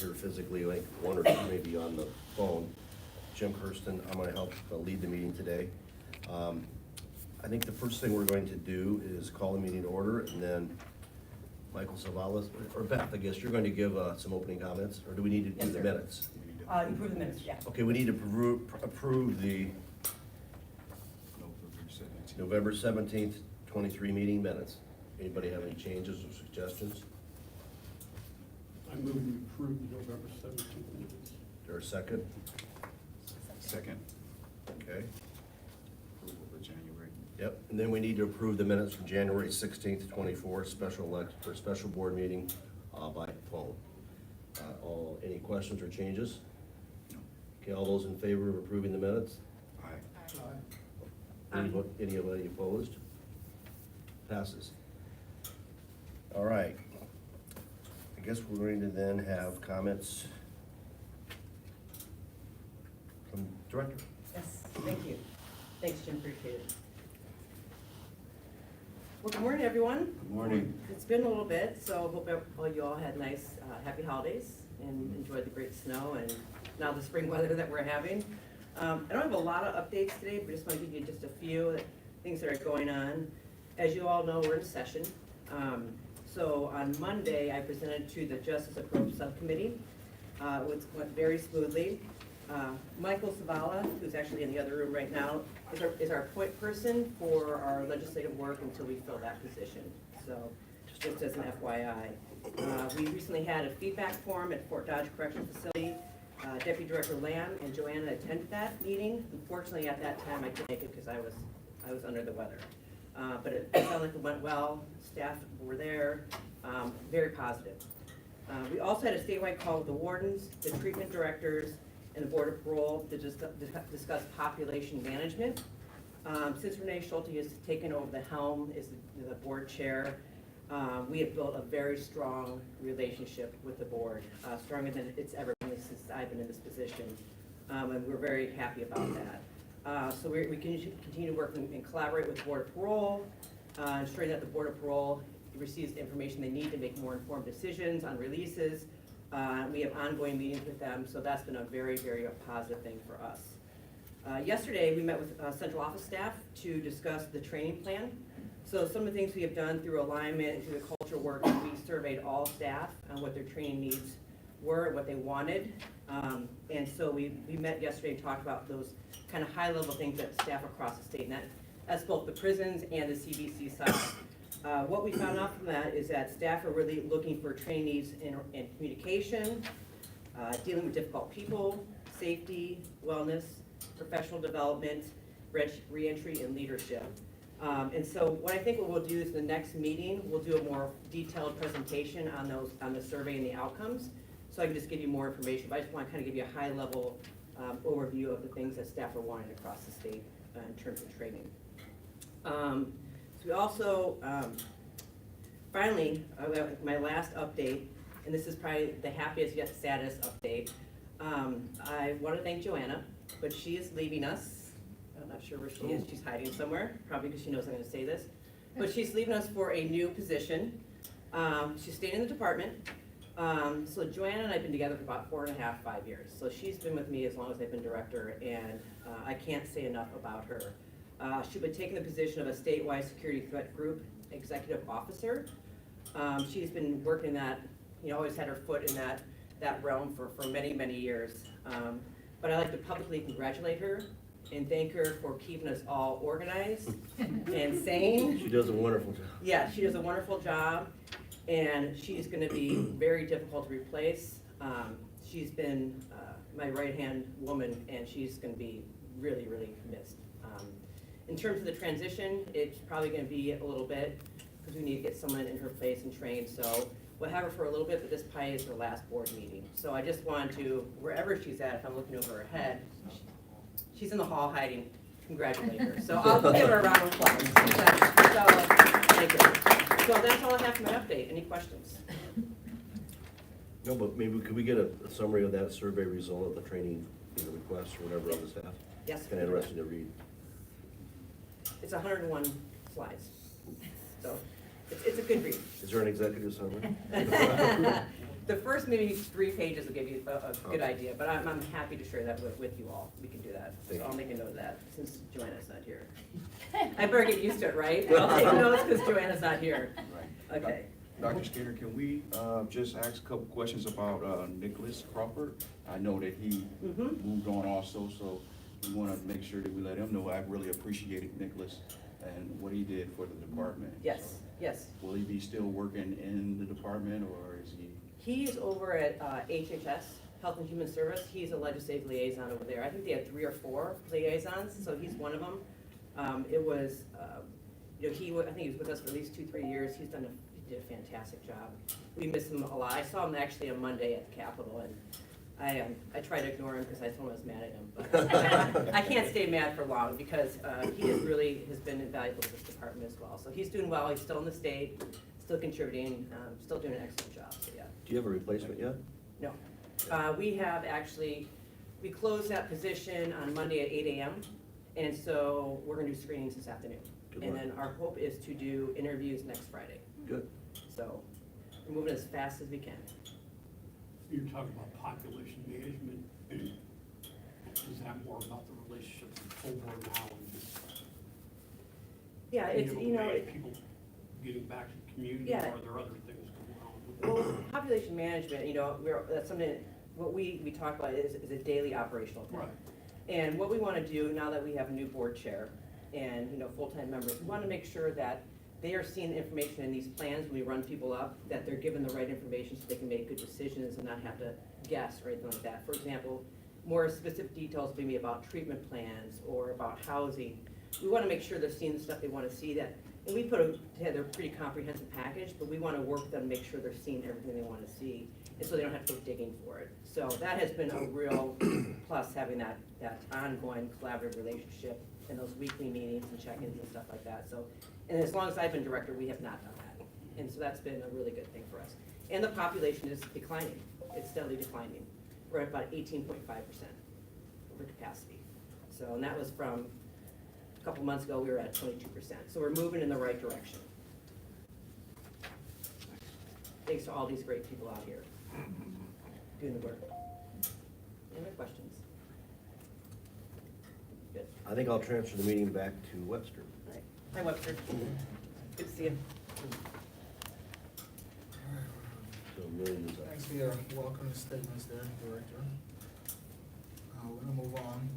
here physically, like one or two maybe on the phone. Jim Kirsten, I'm gonna help lead the meeting today. I think the first thing we're going to do is call the meeting to order, and then Michael Zavala, or Beth, I guess you're going to give some opening comments, or do we need to do Yes, the sir. minutes? Approve the minutes, yeah. Okay, we need to approve the November 17th, 23 meeting minutes. Anybody have any changes or suggestions? I move we approve the November 17th minutes. Is there a second? Second. Okay, Approval of January. yep, and then we need to approve the minutes from January 16th, 24, special board meeting by phone. Any questions or changes? No. Okay, all those in favor of approving the minutes? Aye. Anybody opposed? Passes. All right. I guess we're going to then have comments from director. Yes, thank you. Thanks, Jim, appreciate it. Well, good morning, everyone. Good morning. It's been a little bit, so hope you all had nice, happy holidays and enjoyed the great snow and now the spring weather that we're having. I don't have a lot of updates today, but just want to give you just a few things that are going on. As you all know, we're in session. So on Monday, I presented to the Justice Approach Subcommittee, which went very smoothly. Michael Zavala, who's actually in the other room right now, is our point person for our legislative work until we fill that position. So just as an FYI. We recently had a feedback forum at Fort Dodge Correctional Facility. Deputy Director Lamb and Joanna attended that meeting. Unfortunately, at that time, I couldn't make it because I was under the weather. But it sounded like it went well. Staff were there, very positive. We also had a statewide call with the wardens, the treatment directors, and the Board of Parole to discuss population management. Since Renee Schulte has taken over the helm as the board chair, we have built a very strong relationship with the board, stronger than it's ever been since I've been in this position, and we're very happy about that. So we can continue to work and collaborate with the Board of Parole, ensuring that the Board of Parole receives the information they need to make more informed decisions on releases. We have ongoing meetings with them, so that's been a very, very positive thing for us. Yesterday, we met with central office staff to discuss the training plan. So some of the things we have done through alignment and through the culture work, we surveyed all staff on what their training needs were, what they wanted. And so we met yesterday and talked about those kind of high-level things that staff across the state, and that's both the prisons and the CBC side. What we found out from that is that staff are really looking for training needs in communication, dealing with difficult people, safety, wellness, professional development, reentry, and leadership. And so what I think what we'll do is the next meeting, we'll do a more detailed presentation on the survey and the outcomes. So I can just give you more information, but I just want to kind of give you a high-level overview of the things that staff are wanting across the state in terms of training. So we also, finally, my last update, and this is probably the happiest yet saddest update. I want to thank Joanna, but she is leaving us. I'm not sure where she is. She's hiding somewhere, probably because she knows I'm going to say this. But she's leaving us for a new position. She's staying in the department. So Joanna and I have been together for about 4.5, 5 years. So she's been with me as long as I've been director, and I can't say enough about her. She'll be taking the position of a statewide security threat group executive officer. She's been working in that, always had her foot in that realm for many, many years. But I'd like to publicly congratulate her and thank her for keeping us all organized and sane. She does a wonderful job. Yeah, she does a wonderful job, and she's going to be very difficult to replace. She's been my right-hand woman, and she's going to be really, really missed. In terms of the transition, it's probably going to be a little bit, because we need to get someone in her place and trained. So we'll have her for a little bit, but this probably is her last board meeting. So I just want to, wherever she's at, if I'm looking over her head, she's in the hall hiding. Congratulate her. So I'll give her a round of applause. So, thank you. So that's all I have for my update. Any questions? No, but maybe could we get a summary of that survey result of the training request or whatever on the staff? Yes. It's kind of interesting to read. It's 101 slides. So It's a good read. Is there an executive summary? The first maybe 3 pages will give you a good idea, but I'm happy to share that with you all. We can do that. Thank So I'll you. make a note of that, since Joanna's not here. I better get used to it, right? I'll take notes because Joanna's not here. Right. Okay. Dr. Skinner, can we just ask a couple questions about Nicholas Crawford? I know that he Mhm. moved on also, so we want to make sure that we let him know. I really appreciated Nicholas and what he did for the department. Yes, So, yes. will he be still working in the department, or is he? He's over at HHS, Health and Human Service. He's a legislative liaison over there. I think they had 3 or 4 liaisons, so he's one of them. It was, you know, I think he was with us for at least 2-3 years. He did a fantastic job. We miss him a lot. I saw him actually on Monday at the Capitol, and I tried to ignore him because I told him I was mad at him. But I can't stay mad for long because he has been invaluable to this department as well. So he's doing well. He's still in the state, still contributing, still doing an excellent job. So yeah. Do you have a replacement yet? No. We have actually, we closed that position on Monday at 8 AM. And so we're gonna do screenings this afternoon. Good And luck. then our hope is to do interviews next Friday. Good. So we're moving as fast as we can. You're talking about population management. Is that more about the relationships with full board now and just Yeah, it's, being you able to know, manage people getting back to the community, Yeah. or are there other things going on? well, population management, you know, that's something, what we talk about is a daily operational thing. Right. And what we want to do now that we have a new board chair and, you know, full-time members, we want to make sure that they are seeing the information in these plans when we run people up, that they're given the right information so they can make good decisions and not have to guess or anything like that. For example, more specific details maybe about treatment plans or about housing. We want to make sure they're seeing the stuff they want to see that, and we put together a pretty comprehensive package, but we want to work with them to make sure they're seeing everything they want to see, and so they don't have to go digging for it. So that has been a real plus, having that ongoing collaborative relationship and those weekly meetings and check-ins and stuff like that. So, and as long as I've been director, we have not done that. And so that's been a really good thing for us. And the population is declining. It's steadily declining. We're at about 18.5% over capacity. So, and that was from a couple months ago, we were at 22%. So we're moving in the right direction. Thanks to all these great people out here doing the work. Any other questions? Good. I think I'll transfer the meeting back to Webster. All right. Hi, Webster. Good to see you. So Million is up. Thanks for your welcome statements there, Director. We're gonna move on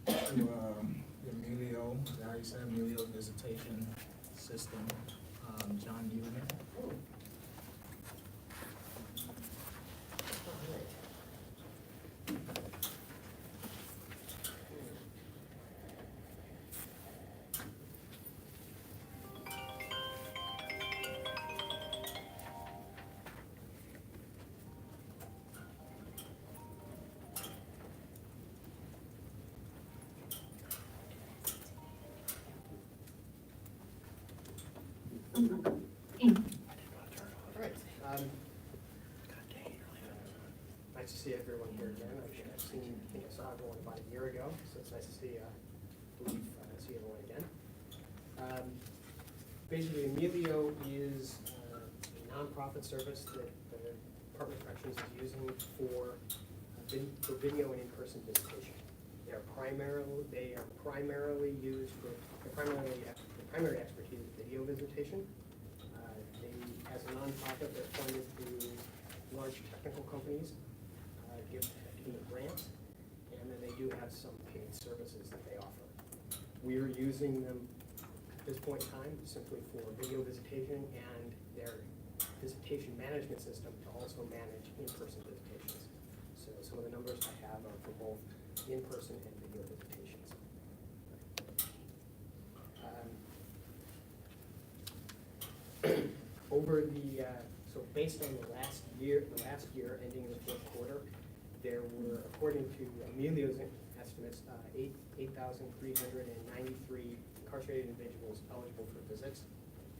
to, the Emilio, as I said, Emilio Visitation System, John Newman. All right. Nice to see everyone here again. I've seen, I think I saw everyone about a year ago, so it's nice to see everyone again. Basically, Emilio is a nonprofit service that the Department of Corrections is using for video and in-person visitation. They are primarily used for, the primary expertise is video visitation. As a nonprofit, they're funded through large technical companies, give them grants, and then they do have some paid services that they offer. We are using them at this point in time simply for video visitation and their visitation management system to also manage in-person visitations. So some of the numbers I have are for both in-person and video visitations. Over the, so based on the last year ending in the fourth quarter, there were, according to Emilio's estimates, 8,393 incarcerated individuals eligible for visits,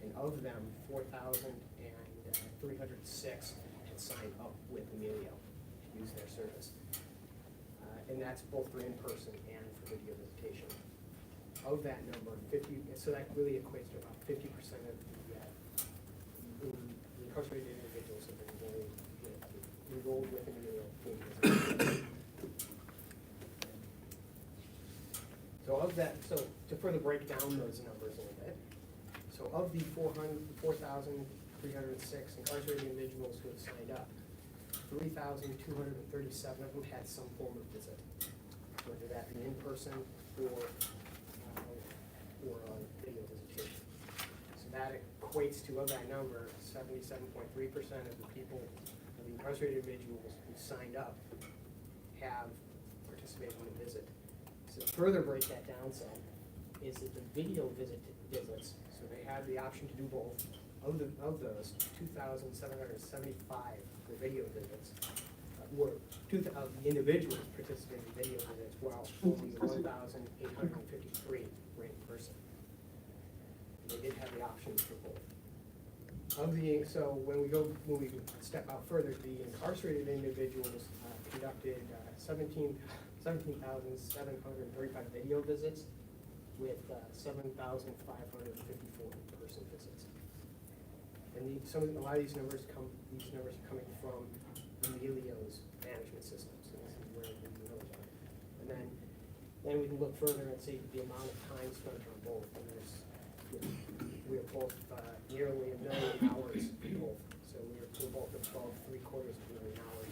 and of them, 4,306 had signed up with Emilio to use their service. And that's both for in-person and for video visitation. Of that number, so that really equates to about 50% of the incarcerated individuals have been enrolled with Emilio. So of that, so to further break down those numbers a little bit, so of the 4,306 incarcerated individuals who have signed up, 3,237 of them had some form of visit, whether that be in person or video visitation. So that equates to, of that number, 77.3% of the people, of the incarcerated individuals who signed up have participated in the visit. So to further break that down some, is that the video visits, so they have the option to do both. Of those, 2,775 were video visits, were of the individuals participating in video visits, while only 1,853 were in person. And they did have the option for both. So when we step out further, the incarcerated individuals conducted 17,735 video visits with 7,554 in-person visits. And a lot of these numbers are coming from Emilio's management system, so this is where the numbers are. And then we can look further and see the amount of time spent on both, and we have both nearly 1 million hours in both, so we're both at 12.75 million hours.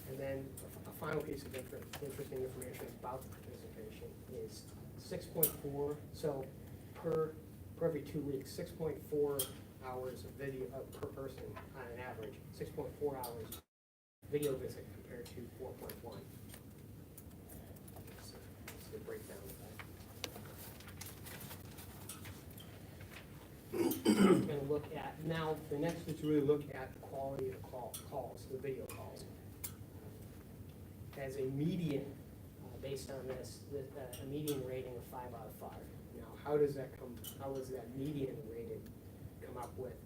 And then a final piece of interesting information about the participation is 6.4, so per every 2 weeks, 6.4 hours of video per person on an average, 6.4 hours video visit compared to 4.1. So that's the breakdown of that. We're going to look at, now the next is to really look at the quality of the calls, the video calls. As a median, based on this, a median rating of 5 out of 5. Now, how is that median rating come up with?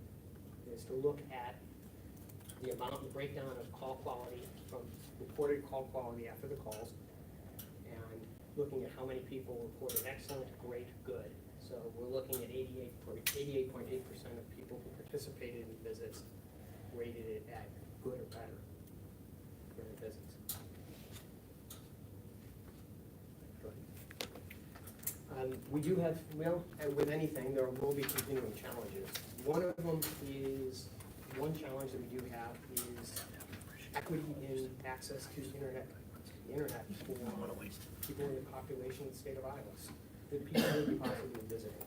Is to look at the amount, the breakdown of call quality from reported call quality after the calls, and looking at how many people reported excellent, great, good. So we're looking at 88.8% of people who participated in visits rated it at good or better for their visits. We do have, well, with anything, there will be continuing challenges. One challenge that we do have is equity in access to the internet for people in the population of the state of Iowa, the people who would be possibly visiting.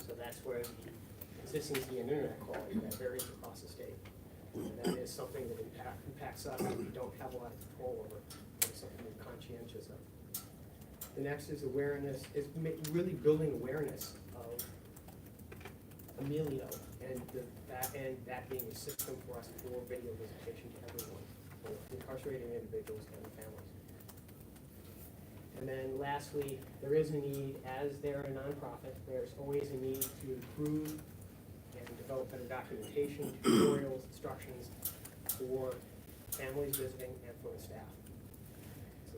So that's where the consistency in internet quality that varies across the state. And that is something that impacts us that we don't have a lot of control over. It's something we're conscientious of. The next is awareness, is really building awareness of Emilio and that being a system for us for video visitation to everyone, both incarcerated individuals and families. And then lastly, there is a need, as they're a nonprofit, there's always a need to improve and develop better documentation, tutorials, instructions for families visiting and for the staff. So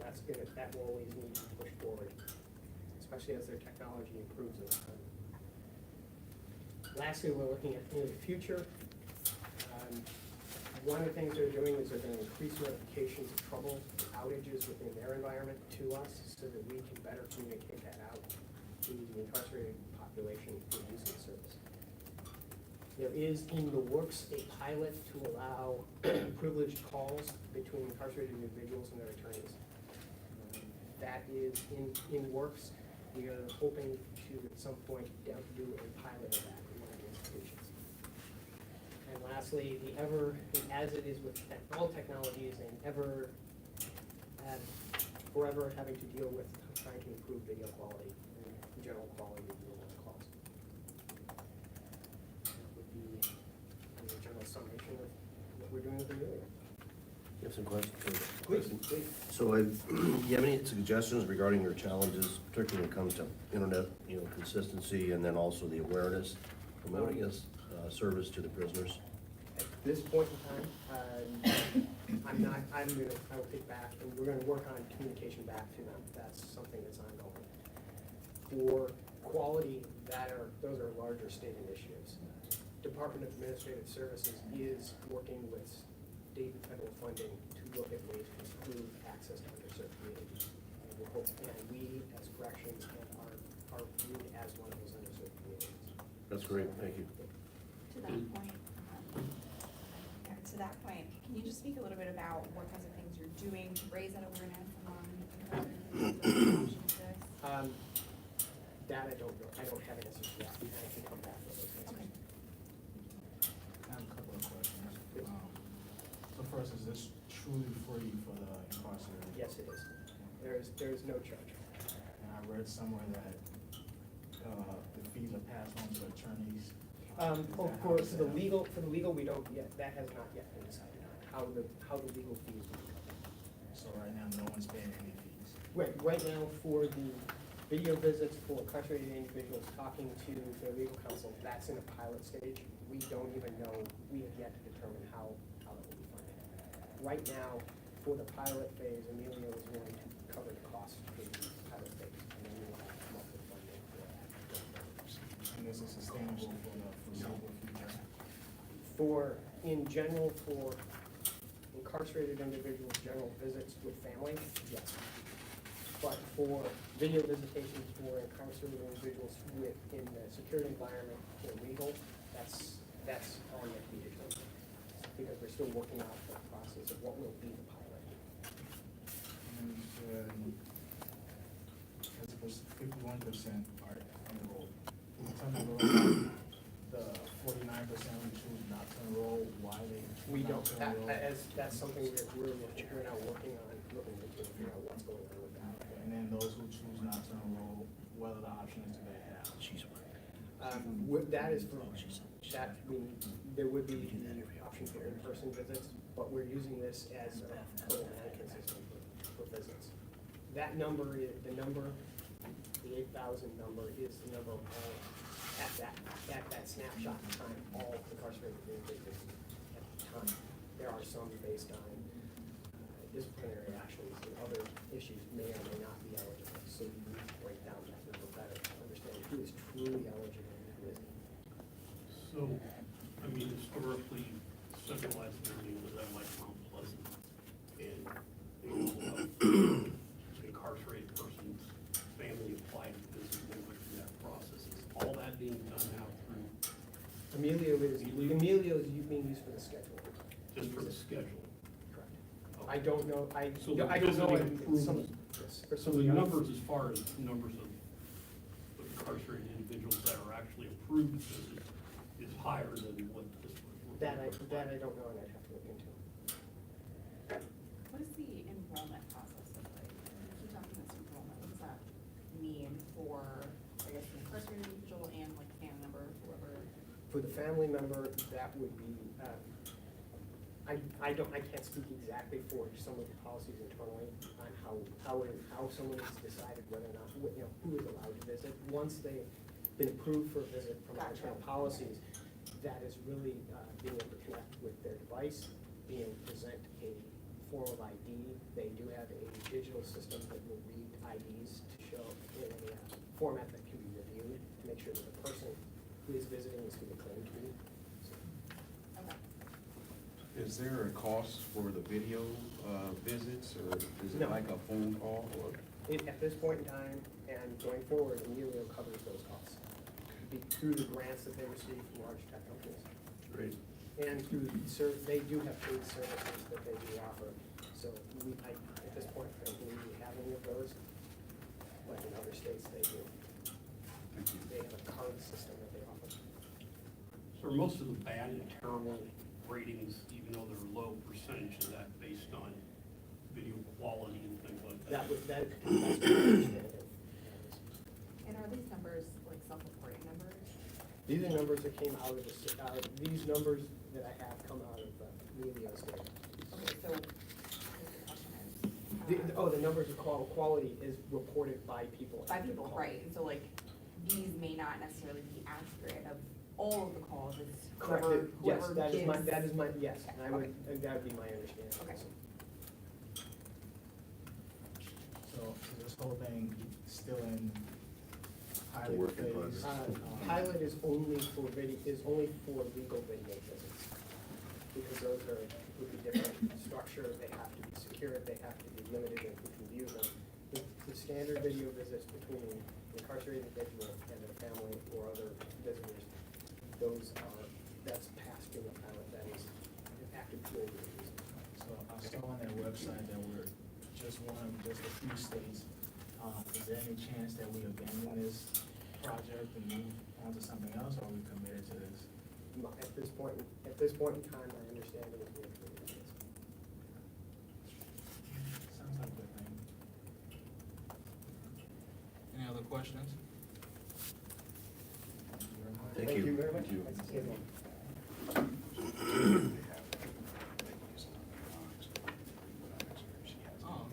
that will always need to be pushed forward, especially as their technology improves over time. Lastly, we're looking at the future. One of the things they're doing is they're going to increase notifications of trouble, outages within their environment to us so that we can better communicate that out to the incarcerated population who use the service. There is in the works a pilot to allow privileged calls between incarcerated individuals and their attorneys. That is in works. We are hoping to, at some point, do a pilot of that in one of the institutions. And lastly, as it is with all technologies and forever having to deal with trying to improve video quality and general quality of the calls. That would be a general summation of what we're doing with Emilio. You have some questions? Please. So, do you have any suggestions regarding your challenges, particularly when it comes to internet, consistency, and then also the awareness, promoting this service to the prisoners? At this point in time, I will take back, and we're gonna work on communication back to them. That's something that's ongoing. For quality, those are larger state initiatives. To Department of Administrative Services is working with state and federal funding to look at ways to improve access to underserved communities. And we hope, and we as corrections and are viewed as one of those underserved communities. That's great, thank you. To that point, yeah, to that point, can you just speak a little bit about what kinds of things you're doing to raise that awareness among incarcerated individuals in relation to this? That I don't know, I don't have answers to that, and I can come back with those Okay. answers. I have a couple of questions. So first, is this truly free for the incarcerated? Yes, it is. There is no charge. And I read somewhere that, the fees are passed on to attorneys. Is that Of how course, it's for set the up? legal, we don't yet, that has not yet been decided on, how the legal fees will be covered. So right now, no one's paying any fees. Right now, for the video visits for incarcerated individuals talking to their legal counsel, that's in a pilot stage. We don't even know, we have yet to determine how that will be funded. Right now, for the pilot phase, Emilio is willing to cover the cost for the pilot phase, and then we will have to come up with funding for that. And this is sustainable for the foreseeable future. In general, for incarcerated individuals, general visits with family, yes. But for video visitations for incarcerated individuals in the secure environment for legal, that's on the be determined. Because we're still working out the process of what will be the pilot. And, as 51% are enrolled. Tell me a little about the 49% who choose not to enroll, why they We choose don't, not to enroll. that's something we're now working on, looking into, figure out what's going on with that. And then those who choose not to enroll, what other options do they have? That is for, there would be the option for in-person visits, but we're using this as a total mannequin system for visits. That number is, the 8,000 number is the number of all, at that snapshot in time, all incarcerated individuals at the time. There are some based on disciplinary actions and other issues may or may not be eligible, so you need to break down that number better to understand who is truly eligible and who isn't. So, I mean, historically, centralized learning was at like Mount Pleasant, and incarcerated person's family applied to visit, and went through that process. Is all that being done now through, Emilio is being used for the schedule. just for the schedule? Correct. I don't know, I So the don't know. visiting some- approvals- yes, for So some the of numbers, as far as numbers of incarcerated individuals that are actually approved visits is higher than what this was. That I don't know, and I'd have to look into. What does the enrollment process look like? You keep talking this enrollment, what does that mean for, I guess, the incarcerated individual and like family member, whoever? For the family member, that would be, I can't speak exactly for some of the policies internally on how someone has decided whether or not, who is allowed to visit. Once they've been approved for a visit from our Gotcha. internal policies, that is really being able to connect with their device, being able to present a form of ID. They do have a digital system that will read IDs to show in a format that can be reviewed to make sure that the person who is visiting is who they claim to be. So, Okay. Is there a cost for the video visits, or is it No. like a phone call, or? At this point in time and going forward, Emilio covers those costs through the grants that they receive from large tech companies. Great. And through they do have paid services that they do offer. So at this point, I don't believe we have any of those, but in other states, they do. Thank you. They have a card system that they offer. So are most of the bad and terrible ratings, even though they're low percentage, is that based on video quality and things like that? That's what I understand it. And are these numbers like self-reporting numbers? These are numbers that came out of these numbers that I have come out of Emilio's data. Okay, so, the question is. The numbers of quality is reported by people. By people, right, and so like, these may not necessarily be accurate of all of the calls, it's Correct, whoever, yes, whoever that is my, gives- yes, and Okay. that would be my understanding. Okay. So is this whole thing still in pilot pilot work in phase? progress. Pilot is only for legal video visits, because those would be different structure, they have to be secured, they have to be limited in who can view them. The standard video visits between an incarcerated individual and their family or other visitors, that's past being a pilot, that is an active tool we're using. So I saw on their website that we're just one of just a few states. Is there any chance that we abandon this project and move on to something else, or are we committed to this? At this point in time, my understanding is we're committed to this. Sounds like a good thing. Any other questions? Thank you. very much. Thank you. Nice to see everyone. Oh.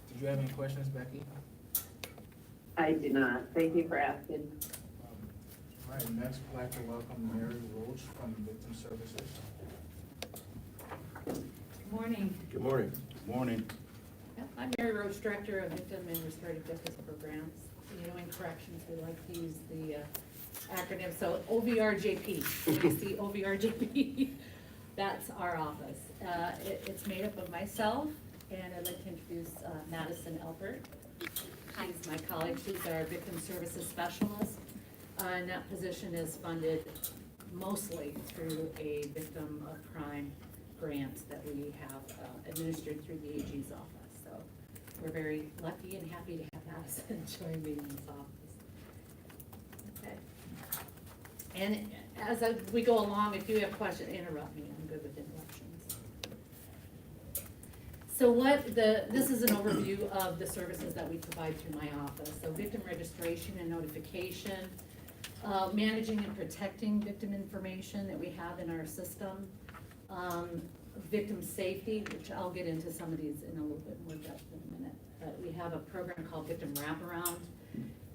Did you have any questions, Becky? I do not. Thank you for asking. All right, next, we'd like to welcome Mary Roach from Victim Services. Good morning. Good morning. Morning. Yep, I'm Mary Roach, Director of Victim and Restorative Justice Programs. You know, in corrections, we like to use the acronym, so OVRJP. When you see OVRJP, that's our office. It's made up of myself, and I'd like to introduce Madison Elbert. She's my colleague, she's our Victim Services Specialist. And that position is funded mostly through a victim of crime grant that we have administered through the AG's office. So we're very lucky and happy to have Madison join me in this office. Okay. And as we go along, if you have questions, interrupt me. I'm good with interruptions. So this is an overview of the services that we provide through my office. So victim registration and notification, managing and protecting victim information that we have in our system, victim safety, which I'll get into some of these in a little bit more depth in a minute. But we have a program called Victim Wraparound,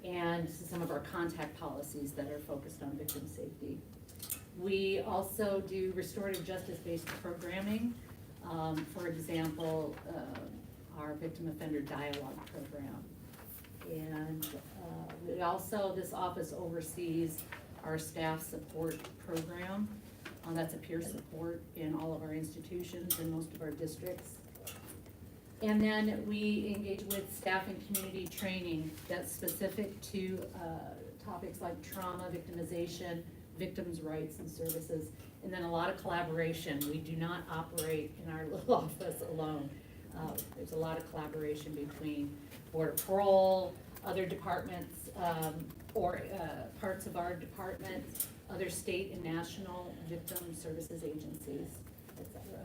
and some of our contact policies that are focused on victim safety. We also do restorative justice-based programming. For example, our Victim Offender Dialogue program. And we also, this office oversees our staff support program. That's a peer support in all of our institutions and most of our districts. And then we engage with staff and community training that's specific to topics like trauma, victimization, victims' rights and services, and then a lot of collaboration. We do not operate in our little office alone. There's a lot of collaboration between Board of Parole, other departments, or parts of our department, other state and national victim services agencies, etc.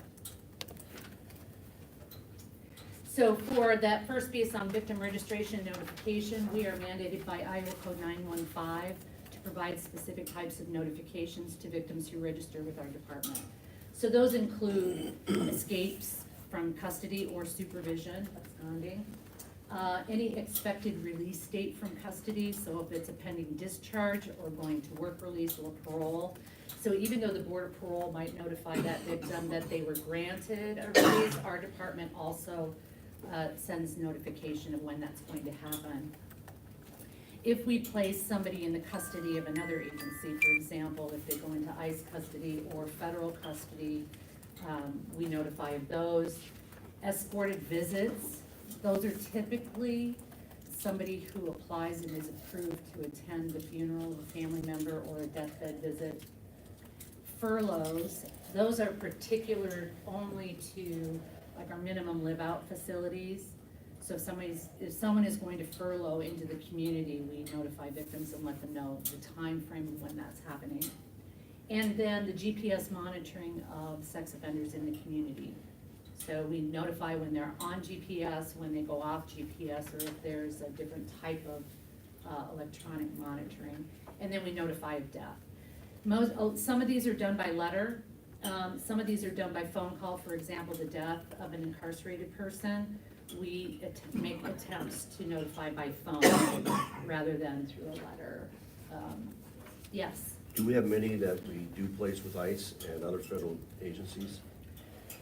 So for that first piece on victim registration and notification, we are mandated by Iowa Code 915 to provide specific types of notifications to victims who register with our department. So those include escapes from custody or supervision, absconding, any expected release date from custody, so if it's a pending discharge or going to work release or parole. So even though the Board of Parole might notify that victim that they were granted a release, our department also sends notification of when that's going to happen. If we place somebody in the custody of another agency, for example, if they go into ICE custody or federal custody, we notify of those. Escorted visits, those are typically somebody who applies and is approved to attend the funeral of a family member or a deathbed visit. Furloughs, those are particular only to like our minimum live-out facilities. So if someone is going to furlough into the community, we notify victims and let them know the time frame of when that's happening. And then the GPS monitoring of sex offenders in the community. So we notify when they're on GPS, when they go off GPS, or if there's a different type of electronic monitoring. And then we notify of death. Some of these are done by letter. Some of these are done by phone call. For example, the death of an incarcerated person, we make attempts to notify by phone rather than through a letter. Yes. Do we have many that we do place with ICE and other federal agencies?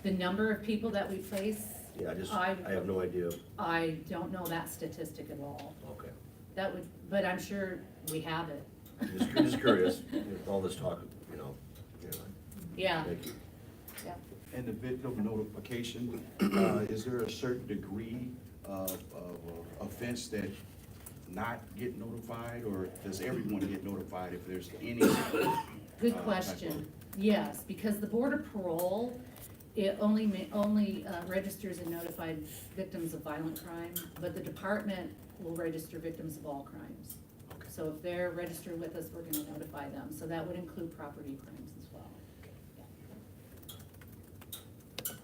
The number of people that we place, Yeah, I have no idea. I don't know that statistic at all. Okay. that would, but I'm sure we have it. Just curious, with all this talk, you know, Yeah, thank you. yeah. And the victim notification, is there a certain degree of offense that not get notified, or does everyone get notified if there's any? Good type question. of- Yes, because the Board of Parole, it only registers and notified victims of violent crime, but the department will register victims of all crimes. So if they're registered with us, we're gonna notify them, so that would include property crimes as well. Yeah.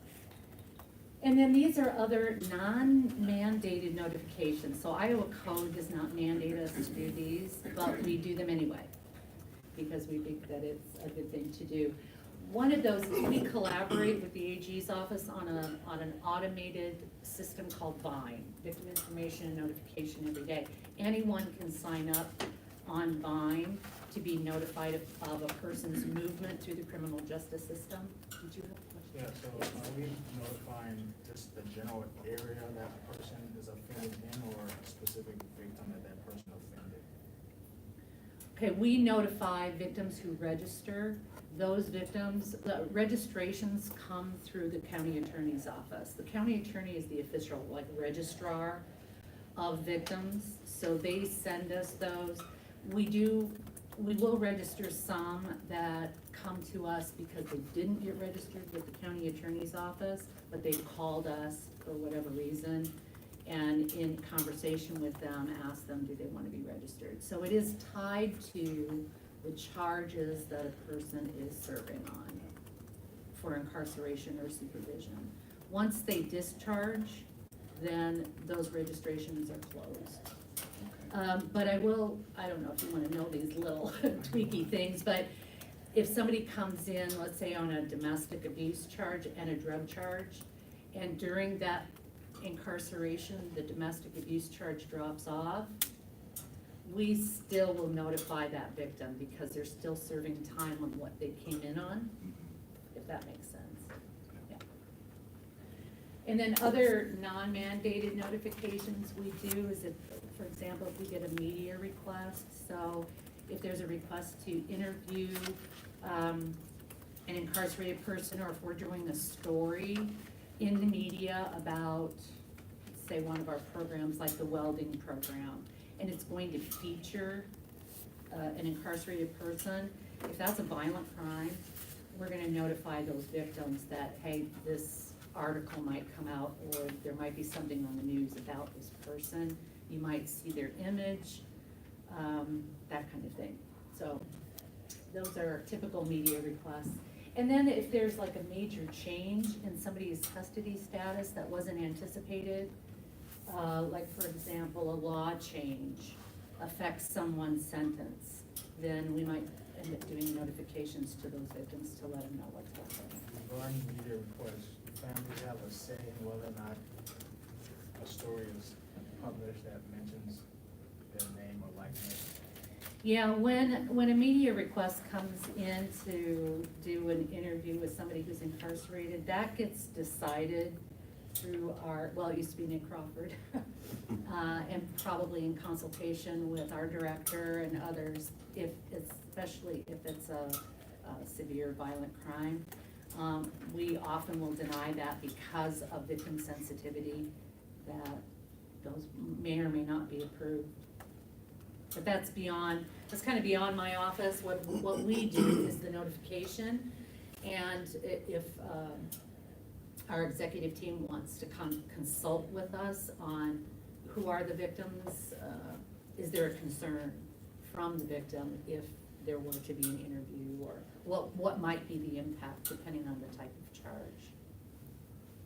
And then these are other non-mandated notifications, so Iowa code does not mandate us to do these, but we do them anyway, because we think that it's a good thing to do. One of those is we collaborate with the AG's office on an automated system called VINE, Victim Information and Notification Every Day. Anyone can sign up on VINE to be notified of a person's movement through the criminal justice system. Did you have a question? Yeah, so are we notifying just the general area that a person is offended in, or a specific victim that person offended? Okay, we notify victims who register. Those victims, the registrations come through the county attorney's office. The county attorney is the official, like, registrar of victims, so they send us those. We will register some that come to us because they didn't get registered with the county attorney's office, but they called us for whatever reason, and in conversation with them, asked them, do they want to be registered? So it is tied to the charges that a person is serving on for incarceration or supervision. Once they discharge, then those registrations are closed. But I don't know if you wanna know these little tweaky things, but if somebody comes in, let's say on a domestic abuse charge and a drug charge, and during that incarceration, the domestic abuse charge drops off, we still will notify that victim because they're still serving time on what they came in on, if that makes sense. Yeah. And then other non-mandated notifications we do is if, for example, if we get a media request, so if there's a request to interview an incarcerated person, or if we're doing a story in the media about, say, one of our programs like the welding program, and it's going to feature an incarcerated person, if that's a violent crime, we're gonna notify those victims that, hey, this article might come out, or there might be something on the news about this person. You might see their image, that kind of thing. So those are typical media requests. And then if there's like a major change in somebody's custody status that wasn't anticipated, like for example, a law change affects someone's sentence, then we might end up doing notifications to those victims to let them know what's happening. Regarding media requests, families have a say in whether or not a story is published that mentions their name or likeness. Yeah, when a media request comes in to do an interview with somebody who's incarcerated, that gets decided through our, well, it used to be Nick Crawford, and probably in consultation with our director and others, especially if it's a severe violent crime. We often will deny that because of victim sensitivity, that those may or may not be approved. But that's kind of beyond my office. What we do is the notification, and if our executive team wants to consult with us on who are the victims, is there a concern from the victim if there were to be an interview, or what might be the impact depending on the type of charge.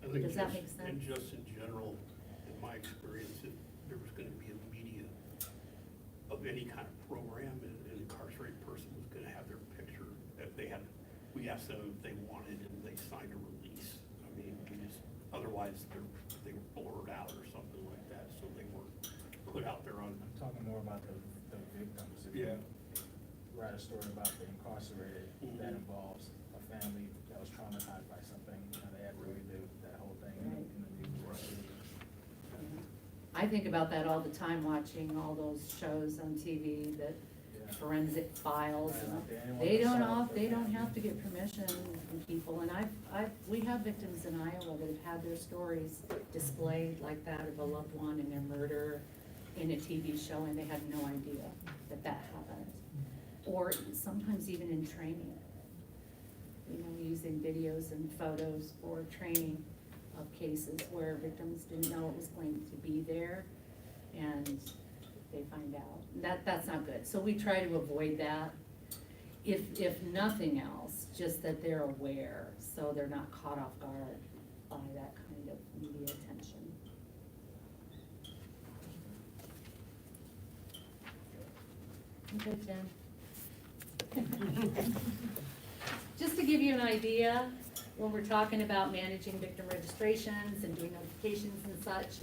I think Does that just- make sense? And just in general, in my experience, if there was gonna be a media of any kind of program, an incarcerated person was gonna have their picture, if they had, we asked them if they wanted, and they signed a release. I mean, otherwise they were blurred out or something like that, so they weren't put out there on. I'm talking more about the victims. If you write a story about the incarcerated, that involves a family that was traumatized by something, they had to relive that whole thing in the news. I think about that all the time, watching all those shows on TV, that Yeah. forensic files. Right, And out there, anyone They can don't solve they it. don't have to get permission from people, and we have victims in Iowa that have had their stories displayed like that of a loved one and their murder in a TV show, and they had no idea that that happened. Or sometimes even in training, using videos and photos for training of cases where victims didn't know it was going to be there, and they find out. That's not good, so we try to avoid that. If nothing else, just that they're aware, so they're not caught off guard by that kind of media attention. Okay, Jen. Just to give you an idea, when we're talking about managing victim registrations and doing notifications and such,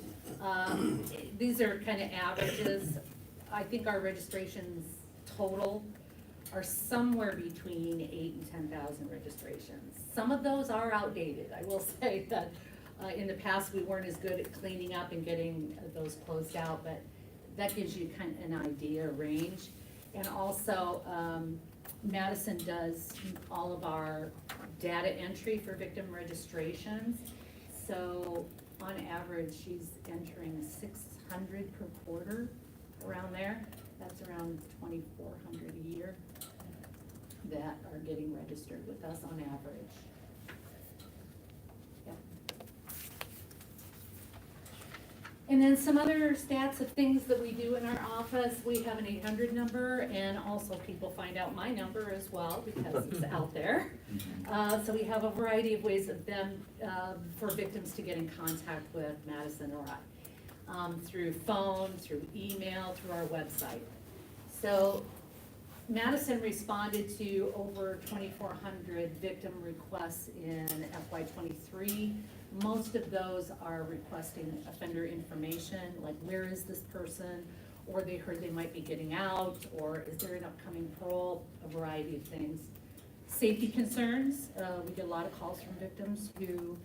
these are kind of averages. I think our registrations total are somewhere between 8,000 and 10,000 registrations. Some of those are outdated. I will say that in the past, we weren't as good at cleaning up and getting those closed out, but that gives you kind of an idea, range. And also, Madison does all of our data entry for victim registrations. So on average, she's entering 600 per quarter, around there. That's around 2,400 a year that are getting registered with us on average. Yeah. And then some other stats of things that we do in our office, we have an 800 number, and also people find out my number as well because it's out there. So we have a variety of ways of them, for victims to get in contact with Madison or I, through phone, through email, through our website. So Madison responded to over 2,400 victim requests in FY23. Most of those are requesting offender information, like where is this person, or they heard they might be getting out, or is there an upcoming parole, a variety of things. Safety concerns, we get a lot of calls from victims who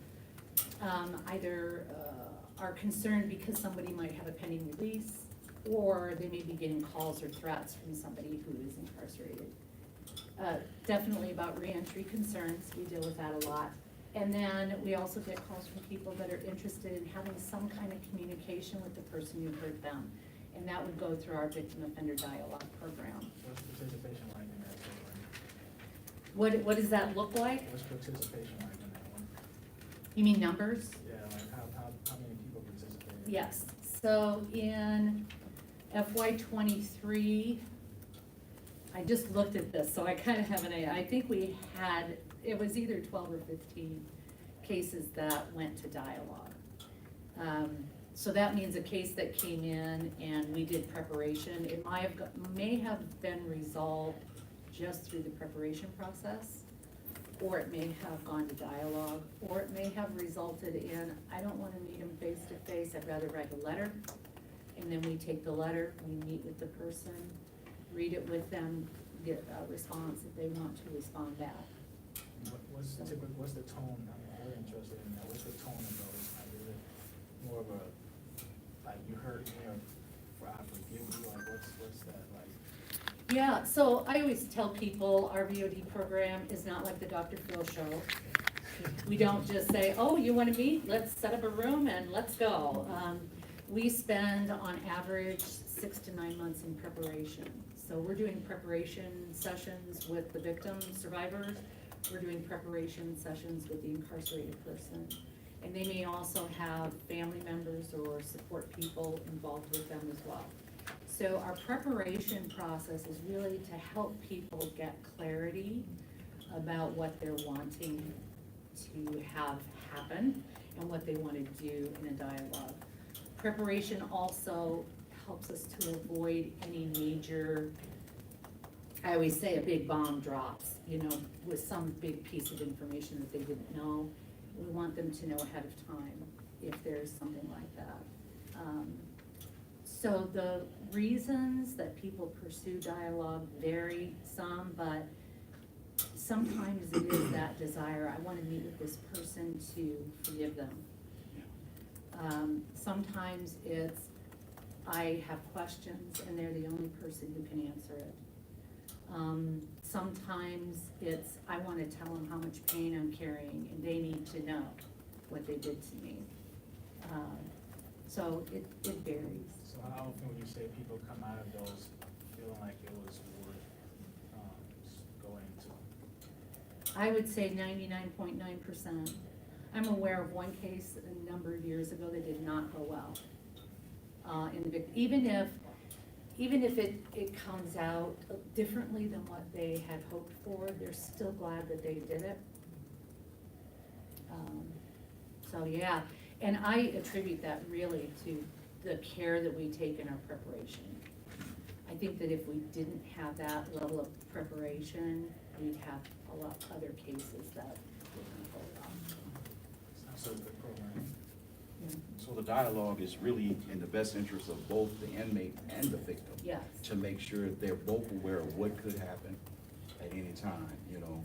either are concerned because somebody might have a pending release, or they may be getting calls or threats from somebody who is incarcerated. Definitely about reentry concerns, we deal with that a lot. And then we also get calls from people that are interested in having some kind of communication with the person who hurt them. And that would go through our victim offender dialogue program. What's participation like in that program? What does that look like? What's participation like in that one? You mean numbers? Yeah, like how many people participate? Yes, so in FY23, I just looked at this, so I kind of have an idea. I think we had, it was either 12 or 15 cases that went to dialogue. So that means a case that came in and we did preparation, it may have been resolved just through the preparation process, or it may have gone to dialogue, or it may have resulted in, I don't want to meet them face to face, I'd rather write a letter. And then we take the letter, we meet with the person, read it with them, get a response if they want to respond back. What's the tone, I'm very interested in that, what's the tone of those, like, is it more of a, like, you hurt me, or I forgive you, like, what's that like? Yeah, so I always tell people our VOD program is not like the Dr. Phil show. We don't just say, oh, you wanna meet, let's set up a room and let's go. We spend on average 6 to 9 months in preparation. So we're doing preparation sessions with the victim survivors. We're doing preparation sessions with the incarcerated person. And they may also have family members or support people involved with them as well. So our preparation process is really to help people get clarity about what they're wanting to have happen and what they want to do in a dialogue. Preparation also helps us to avoid any major, I always say a big bomb drops, with some big piece of information that they didn't know. We want them to know ahead of time if there's something like that. So the reasons that people pursue dialogue vary some, but sometimes it is that desire, I want to meet with this person to forgive them. Sometimes it's, I have questions and they're the only person who can answer it. Sometimes it's, I wanna tell them how much pain I'm carrying and they need to know what they did to me. So it varies. So how often would you say people come out of those feeling like it was worth, going to? I would say 99.9%. I'm aware of one case a number of years ago that did not go well. Even if it comes out differently than what they had hoped for, they're still glad that they did it. So yeah, and I attribute that really to the care that we take in our preparation. I think that if we didn't have that level of preparation, we'd have a lot of other cases that wouldn't hold up. Sounds like a good program. So the dialogue is really in the best interest of both the inmate and the victim. Yes. To make sure they're both aware of what could happen at any time, you know,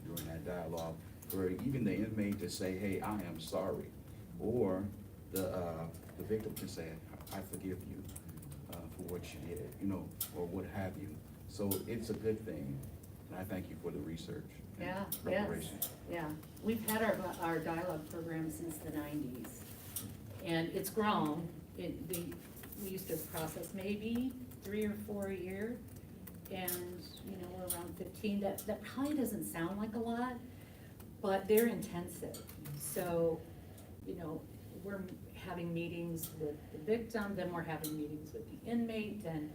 during that dialogue. For even the inmate to say, hey, I am sorry, or the victim can say, I forgive you for what you did, you know, or what have you. So it's a good thing, and I thank you for the research and Yeah, preparation. yes, yeah. We've had our dialogue program since the 90s, and it's grown. We used to process maybe 3 or 4 a year, and, you know, we're around 15. That probably doesn't sound like a lot, but they're intensive. So, you know, we're having meetings with the victim, then we're having meetings with the inmate, and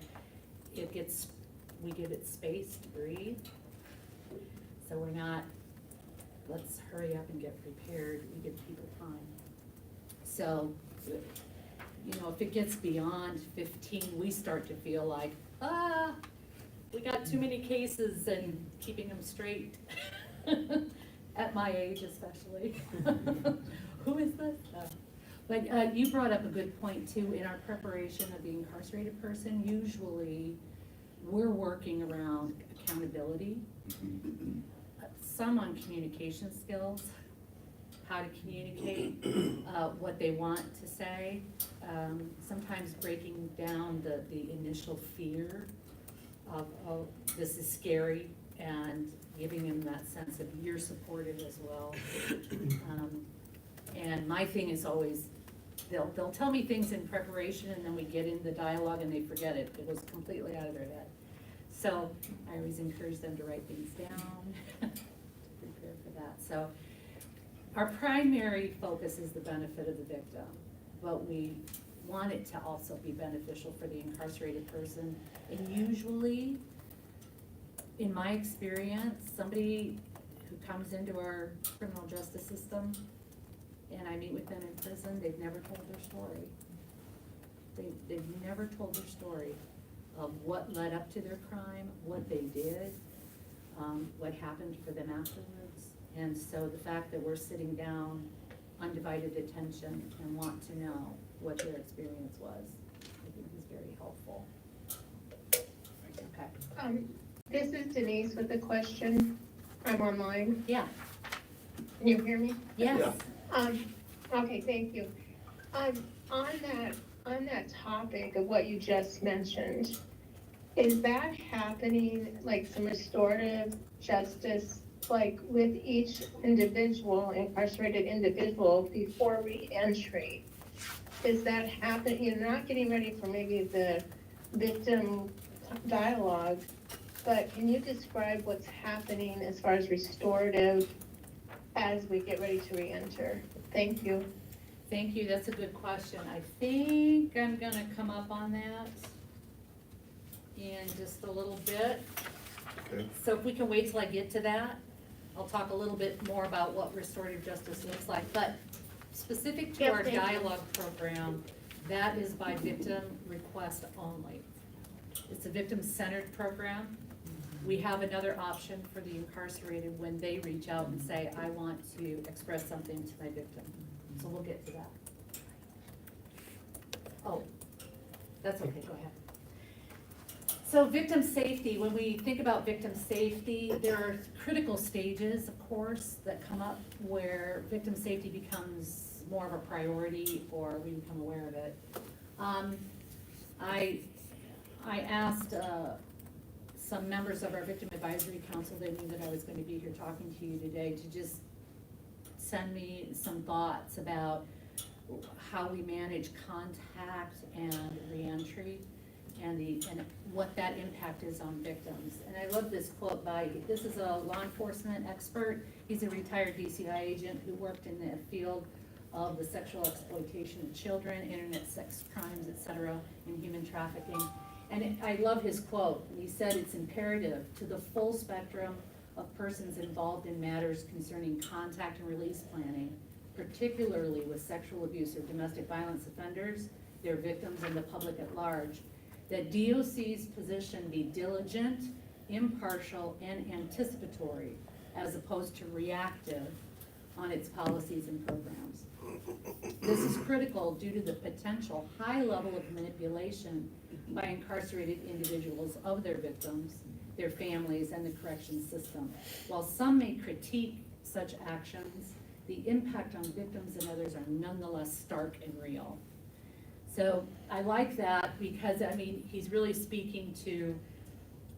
we give it space to breathe. So we're not, let's hurry up and get prepared, we give people time. So, you know, if it gets beyond 15, we start to feel like, we got too many cases and keeping them straight. At my age especially. Who is this? But you brought up a good point too. In our preparation of the incarcerated person, usually we're working around accountability, some on communication skills, how to communicate what they want to say, sometimes breaking down the initial fear of, oh, this is scary, and giving them that sense of you're supported as well. And my thing is always, they'll tell me things in preparation and then we get in the dialogue and they forget it. It was completely out of their head. So I always encourage them to write things down, to prepare for that. So our primary focus is the benefit of the victim, but we want it to also be beneficial for the incarcerated person. And usually, in my experience, somebody who comes into our criminal justice system and I meet with them in prison, they've never told their story. They've never told their story of what led up to their crime, what they did, what happened for them afterwards. And so the fact that we're sitting down, undivided attention, and want to know what their experience was, I think is very helpful. Okay. This is Denise with a question. I'm online. Yeah, Can you hear me? yes. Okay, thank you. On that topic of what you just mentioned, is that happening, like some restorative justice, like with each individual, incarcerated individual before re-entry? Is that happening? You're not getting ready for maybe the victim dialogue, but can you describe what's happening as far as restorative as we get ready to re-enter? Thank you. Thank you, that's a good question. I think I'm gonna come up on that in just a little bit. Okay. So if we can wait till I get to that, I'll talk a little bit more about what restorative justice looks like. But specific to Yep, our thank you. dialogue program, that is by victim request only. It's a victim-centered program. We have another option for the incarcerated when they reach out and say, I want to express something to my victim. So we'll get to that. Oh, that's okay, go ahead. So victim safety, when we think about victim safety, there are critical stages, of course, that come up where victim safety becomes more of a priority or we become aware of it. I asked, some members of our Victim Advisory Council, they knew that I was gonna be here talking to you today, to just send me some thoughts about how we manage contact and reentry and what that impact is on victims. And I love this quote this is a law enforcement expert. He's a retired DCI agent who worked in the field of the sexual exploitation of children, internet sex crimes, et cetera, and human trafficking. And I love his quote. He said, "It's imperative to the full spectrum of persons involved in matters concerning contact and release planning, particularly with sexual abuse or domestic violence offenders, their victims, and the public at large, that DOC's position be diligent, impartial, and anticipatory, as opposed to reactive on its policies and programs. This is critical due to the potential high level of manipulation by incarcerated individuals of their victims, their families, and the corrections system. While some may critique such actions, the impact on victims and others are nonetheless stark and real." So I like that because, I mean, he's really speaking to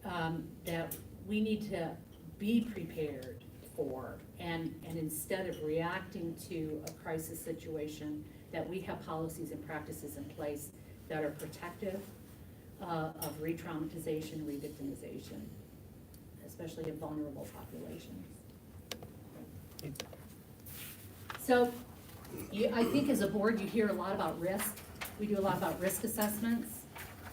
that we need to be prepared for, and instead of reacting to a crisis situation, that we have policies and practices in place that are protective of re-traumatization, re-victimization, especially of vulnerable populations. So, I think as a board, you hear a lot about risk. We do a lot about risk assessments.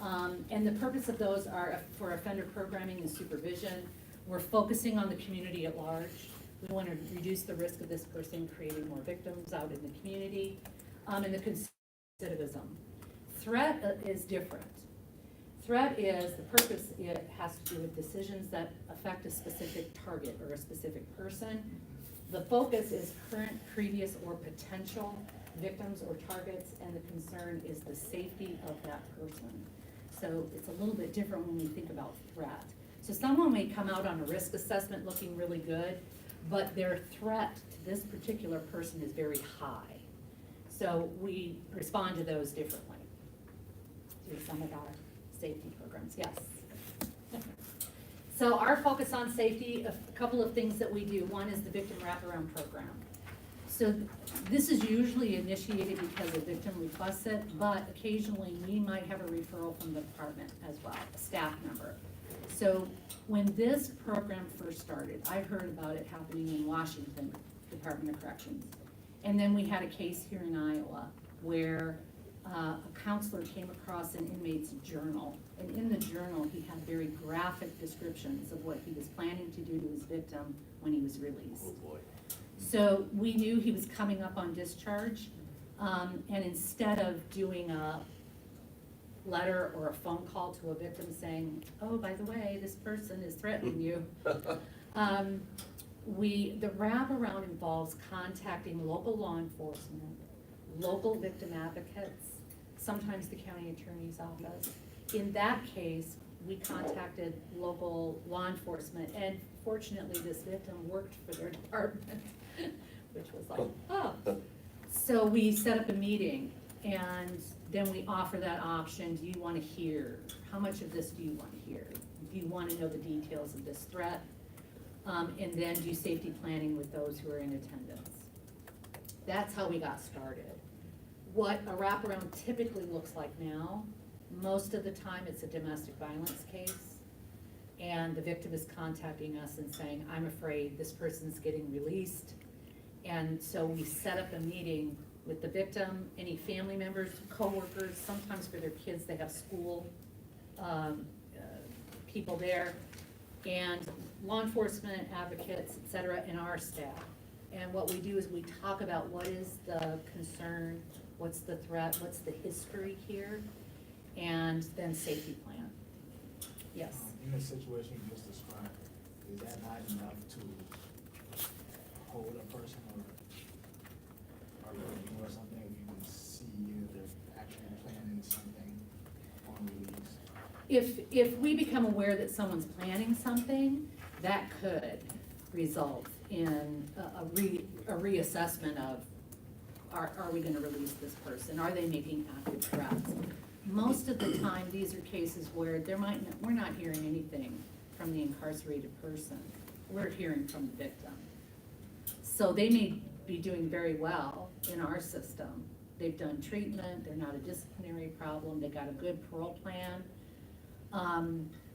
And the purpose of those are for offender programming and supervision. We're focusing on the community at large. We want to reduce the risk of this person creating more victims out in the community. And the recidivism. Threat is different. Threat is, the purpose, it has to do with decisions that affect a specific target or a specific person. The focus is current, previous, or potential victims or targets, and the concern is the safety of that person. So it's a little bit different when we think about threat. So someone may come out on a risk assessment looking really good, but their threat to this particular person is very high. So we respond to those differently through some of our safety programs, yes. So our focus on safety, a couple of things that we do. One is the victim wraparound program. So this is usually initiated because a victim requests it, but occasionally we might have a referral from the department as well, a staff member. So when this program first started, I heard about it happening in Washington, Department of Corrections. And then we had a case here in Iowa where a counselor came across an inmate's journal. And in the journal, he had very graphic descriptions of what he was planning to do to his victim when he was released. Oh, boy. So we knew he was coming up on discharge, and instead of doing a letter or a phone call to a victim saying, "Oh, by the way, this person is threatening you," the wraparound involves contacting local law enforcement, local victim advocates, sometimes the county attorney's office. In that case, we contacted local law enforcement, and fortunately, this victim worked for their department, which was like, oh. So we set up a meeting, and then we offer that option. Do you want to hear? How much of this do you want to hear? Do you want to know the details of this threat? And then do safety planning with those who are in attendance. That's how we got started. What a wraparound typically looks like now, most of the time it's a domestic violence case, and the victim is contacting us and saying, "I'm afraid this person's getting released." And so we set up a meeting with the victim, any family members, coworkers, sometimes for their kids, they have school people there, and law enforcement advocates, et cetera, and our staff. And what we do is we talk about what is the concern, what's the threat, what's the history here, and then safety plan. Yes. In the situation you just described, is that not enough to hold a person or something if you can see if they're actually planning something on release? If we become aware that someone's planning something, that could result in a reassessment of, are we gonna release this person? Are they making active threats? most of the time, these are cases where we're not hearing anything from the incarcerated person. We're hearing from the victim. So they may be doing very well in our system. They've done treatment, they're not a disciplinary problem, they got a good parole plan.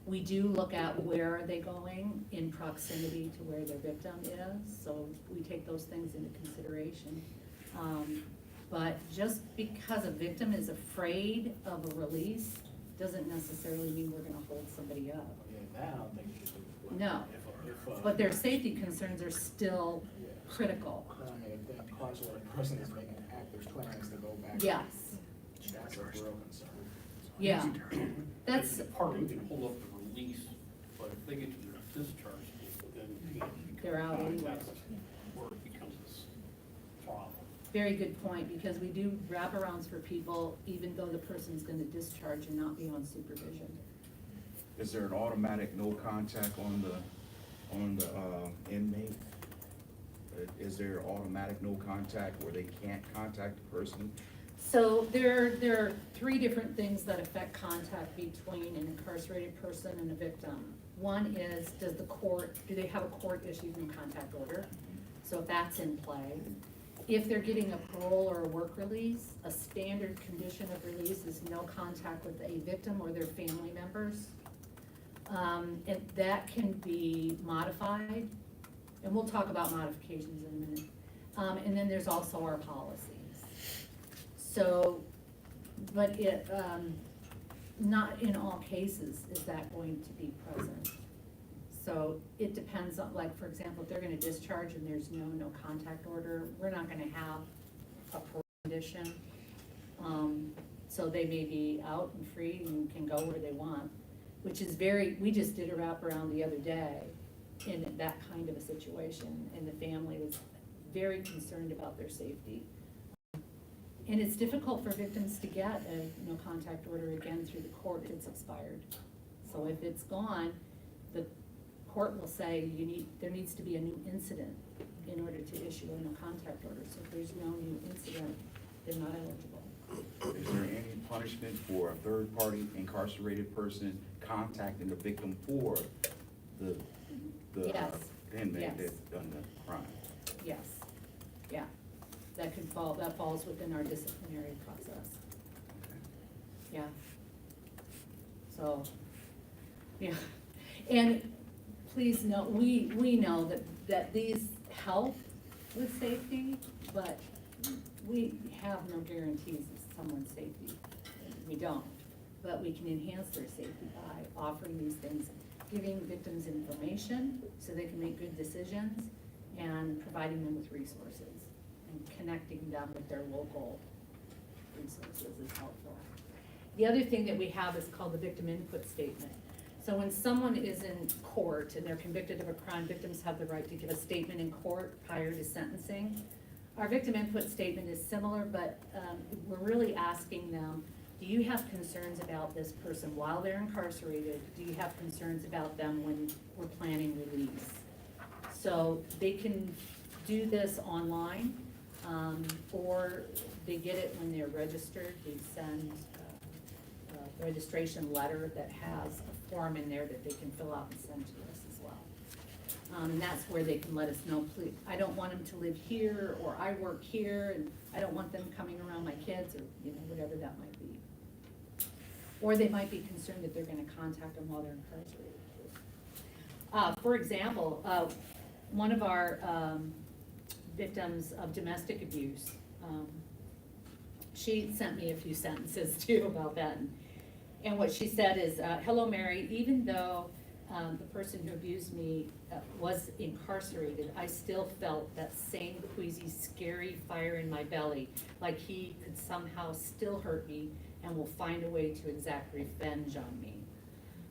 We do look at where are they going in proximity to where their victim is, so we take those things into consideration. But just because a victim is afraid of a release, doesn't necessarily mean we're gonna hold somebody up. Yeah, that I don't think you should. No, but their safety concerns are still critical. I mean, if that incarcerated person is making active plans to go back. Yes, That's a real concern. yeah, that's, Part of it can hold up the release, but if they get to their discharge, then you know, They're out anyway. that's where it becomes this problem. very good point, because we do wraparounds for people, even though the person's gonna discharge and not be on supervision. Is there an automatic no contact on the inmate? Is there automatic no contact where they can't contact the person? So there are three different things that affect contact between an incarcerated person and a victim. One is, do they have a court-issued no contact order? So if that's in play. If they're getting a parole or a work release, a standard condition of release is no contact with a victim or their family members. And that can be modified, and we'll talk about modifications in a minute. And then there's also our policies. So, but not in all cases is that going to be present. So it depends on, like, for example, if they're gonna discharge and there's no contact order, we're not gonna have a parole condition. So they may be out and free and can go where they want, which is we just did a wraparound the other day in that kind of a situation, and the family was very concerned about their safety. And it's difficult for victims to get a no contact order again through the court if it's expired. So if it's gone, the court will say there needs to be a new incident in order to issue a no contact order. So if there's no new incident, they're not eligible. Is there any punishment for a third-party incarcerated person contacting the victim for the Yes. inmate Yes. that's done the crime? Yes, yeah, that falls within our disciplinary process, yeah. So, yeah, and please note, we know that these help with safety, but we have no guarantees of someone's safety. We don't, but we can enhance their safety by offering these things, giving victims information so they can make good decisions, and providing them with resources, and connecting them with their local resources is helpful. The other thing that we have is called the victim input statement. So when someone is in court and they're convicted of a crime, victims have the right to give a statement in court prior to sentencing. Our victim input statement is similar, but we're really asking them, do you have concerns about this person while they're incarcerated? Do you have concerns about them when we're planning release? So they can do this online, or they get it when they're registered. We send a registration letter that has a form in there that they can fill out and send to us as well. And that's where they can let us know, please, I don't want them to live here, or I work here, and I don't want them coming around my kids, or, whatever that might be. Or they might be concerned that they're gonna contact them while they're incarcerated. For example, one of our victims of domestic abuse, she sent me a few sentences too about that. And what she said is, hello, Mary, even though the person who abused me was incarcerated, I still felt that same queasy, scary fire in my belly, like he could somehow still hurt me and will find a way to exact revenge on me.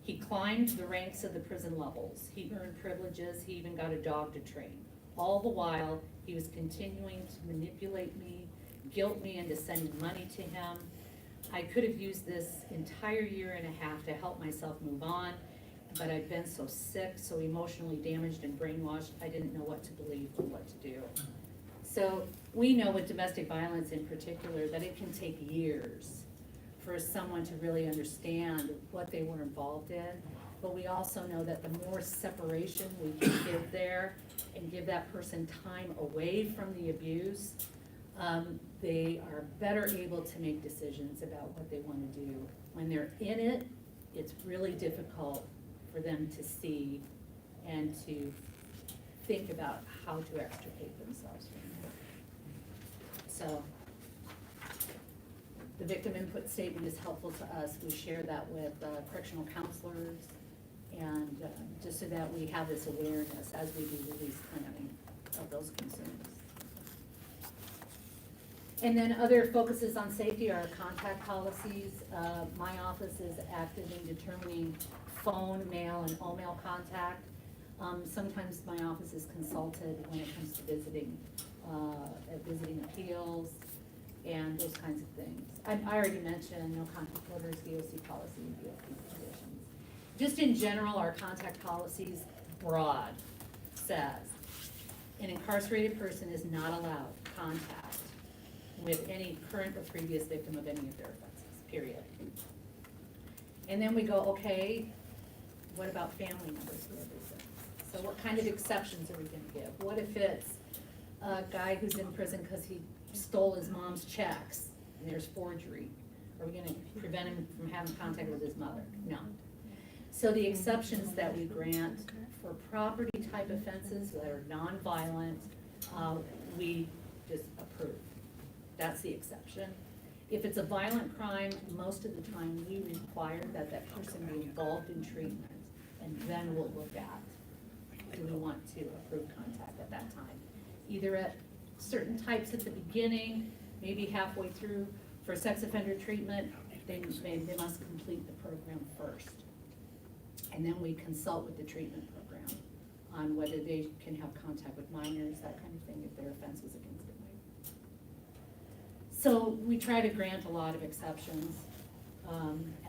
He climbed the ranks of the prison levels. He earned privileges. He even got a dog to train. All the while, he was continuing to manipulate me, guilt me into sending money to him. I could have used this entire year and a half to help myself move on, but I've been so sick, so emotionally damaged and brainwashed, I didn't know what to believe or what to do. So we know with domestic violence in particular that it can take years for someone to really understand what they were involved in. But we also know that the more separation we can give there and give that person time away from the abuse, they are better able to make decisions about what they want to do. When they're in it, it's really difficult for them to see and to think about how to extricate themselves from it. So, the victim input statement is helpful to us. We share that with correctional counselors, and just so that we have this awareness as we do release planning of those concerns. And then other focuses on safety are contact policies. My office is active in determining phone, mail, and all-mail contact. Sometimes my office is consulted when it comes to visiting appeals, and those kinds of things. I already mentioned no contact orders, DOC policy, and DOC conditions. Just in general, our contact policies, broad, says an incarcerated person is not allowed contact with any current or previous victim of any of their offenses, period. And then we go, okay, what about family members who are visiting? So what kind of exceptions are we gonna give? What if it's a guy who's in prison because he stole his mom's checks and there's forgery? Are we gonna prevent him from having contact with his mother? No. So the exceptions that we grant for property type offenses that are nonviolent, we just approve. That's the exception. If it's a violent crime, most of the time we require that that person be involved in treatment, and then we'll look at, do we want to approve contact at that time? Either at certain types at the beginning, maybe halfway through. For sex offender treatment, they must complete the program first. And then we consult with the treatment program on whether they can have contact with minors, that kind of thing, if their offense was against a minor. So we try to grant a lot of exceptions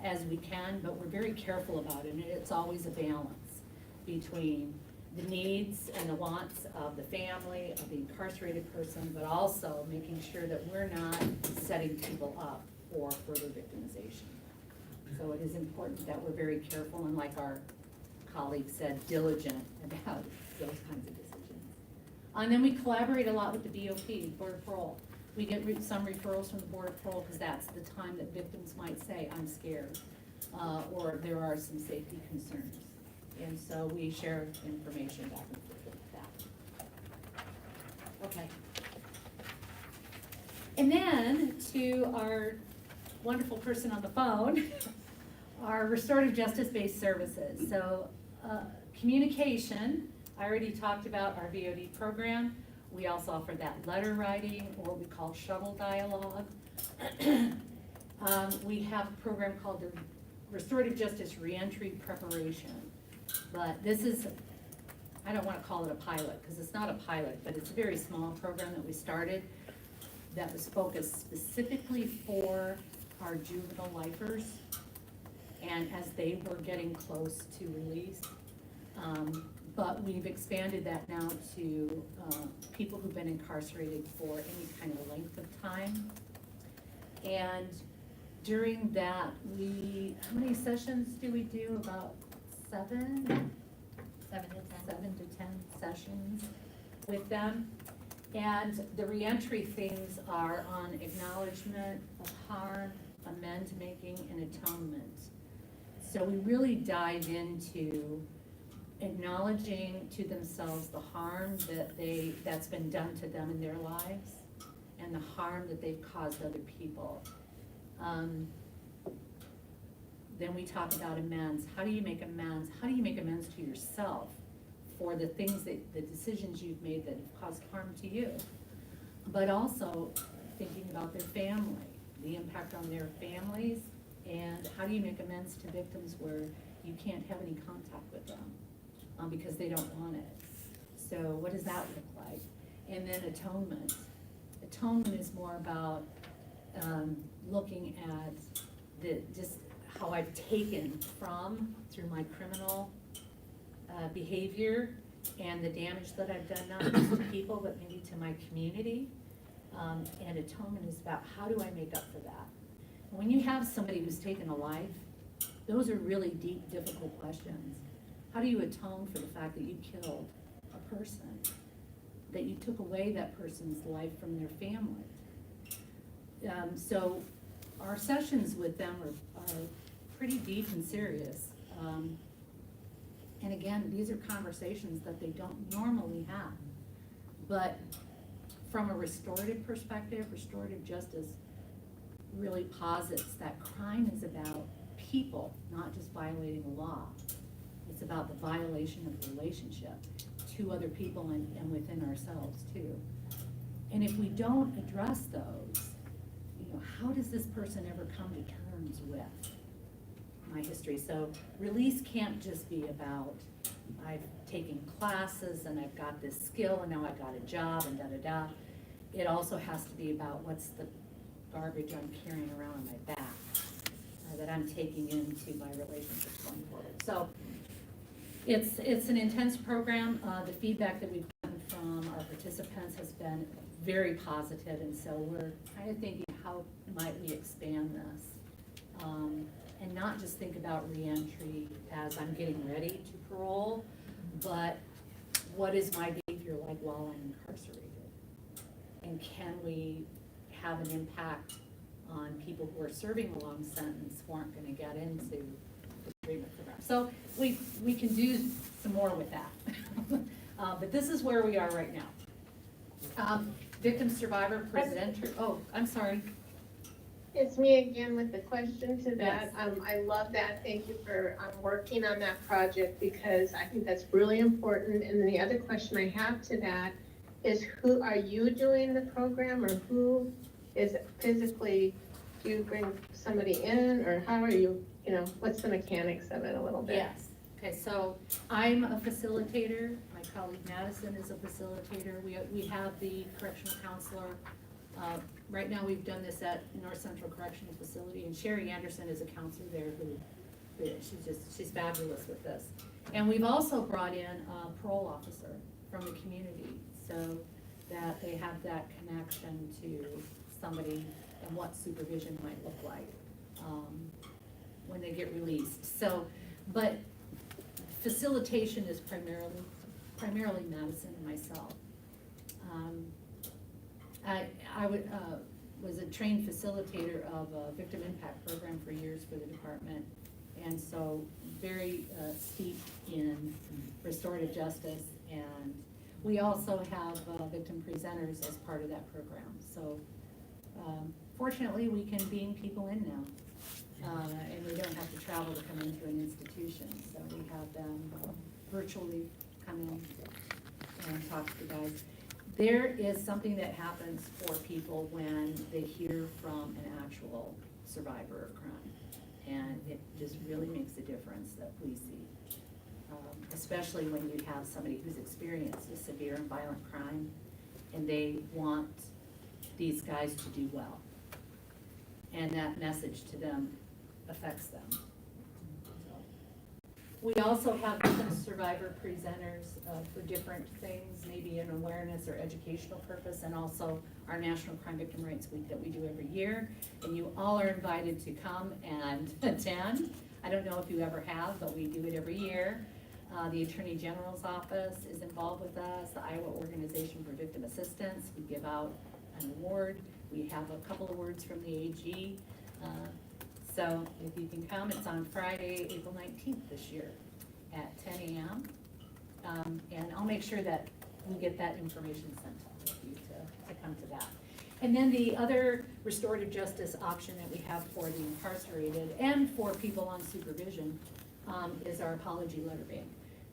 as we can, but we're very careful about it, and it's always a balance between the needs and the wants of the family, of the incarcerated person, but also making sure that we're not setting people up for further victimization. So it is important that we're very careful and, like our colleague said, diligent about those kinds of decisions. And then we collaborate a lot with the BOP, Border Patrol. We get some referrals from the Border Patrol because that's the time that victims might say, I'm scared, or there are some safety concerns. And so we share information back and forth with that. Okay. And then to our wonderful person on the phone, our restorative justice-based services. So communication, I already talked about our VOD program. We also offer that letter writing, or what we call shuttle dialogue. We have a program called the Restorative Justice Reentry Preparation. But this is, I don't want to call it a pilot, because it's not a pilot, but it's a very small program that we started that was focused specifically for our juvenile lifers, and as they were getting close to release. But we've expanded that now to people who've been incarcerated for any kind of length of time. And during that, how many sessions do we do? About 7 to 10 sessions with them. And the reentry things are on acknowledgement of harm, amend making, and atonement. So we really dive into acknowledging to themselves the harm that's been done to them in their lives and the harm that they've caused other people. Then we talk about amends. How do you make amends? How do you make amends to yourself for the things the decisions you've made that have caused harm to you? But also thinking about their family, the impact on their families, and how do you make amends to victims where you can't have any contact with them because they don't want it? So what does that look like? And then atonement. Atonement is more about looking at just how I've taken from through my criminal behavior and the damage that I've done, not just to people, but maybe to my community. And atonement is about how do I make up for that? when you have somebody who's taken a life, those are really deep, difficult questions. How do you atone for the fact that you killed a person? That you took away that person's life from their family? So our sessions with them are pretty deep and serious. And again, these are conversations that they don't normally have. But from a restorative perspective, restorative justice really posits that crime is about people, not just violating a law. It's about the violation of the relationship to other people and within ourselves too. And if we don't address those, how does this person ever come to terms with my history? So release can't just be about, I've taken classes and I've got this skill and now I've got a job and da-da-da. It also has to be about what's the garbage I'm carrying around on my back that I'm taking into my relationships going forward. So it's an intense program. The feedback that we've gotten from our participants has been very positive, and so we're kind of thinking, how might we expand this? And not just think about reentry as I'm getting ready to parole, but what is my behavior like while I'm incarcerated? And can we have an impact on people who are serving a long sentence who aren't gonna get into the treatment program? So we can do some more with that. But this is where we are right now. Victim survivor presenter, oh, I'm sorry. It's me again with the question to that. Yes. I love that. Thank you for working on that project, because I think that's really important. And then the other question I have to that is, who are you doing the program, or who is physically, do you bring somebody in, or how are you, what's the mechanics of it a little bit? Yes, okay, so I'm a facilitator, my colleague Madison is a facilitator, we have the correctional counselor. Right now, we've done this at North Central Correctional Facility, and Sherry Anderson is a counselor there who, she's fabulous with this. And we've also brought in a parole officer from the community, so that they have that connection to somebody and what supervision might look like when they get released. So, but facilitation is primarily Madison and myself. I was a trained facilitator of a victim impact program for years for the department, and so very steeped in restorative justice, and we also have victim presenters as part of that program. So fortunately, we can beam people in now, and we don't have to travel to come into an institution. So we have them virtually come in and talk to the guys. There is something that happens for people when they hear from an actual survivor of crime, and it just really makes a difference that we see. Especially when you have somebody who's experienced a severe and violent crime, and they want these guys to do well. And that message to them affects them. We also have victim survivor presenters for different things, maybe an awareness or educational purpose, and also our National Crime Victim Rights Week that we do every year. And you all are invited to come and attend. I don't know if you ever have, but we do it every year. The Attorney General's Office is involved with us, the Iowa Organization for Victim Assistance. We give out an award. We have a couple awards from the AG. So if you can come, it's on Friday, April 19th this year at 10 a.m. And I'll make sure that we get that information sent out with you to come to that. And then the other restorative justice option that we have for the incarcerated and for people on supervision is our apology letter bank.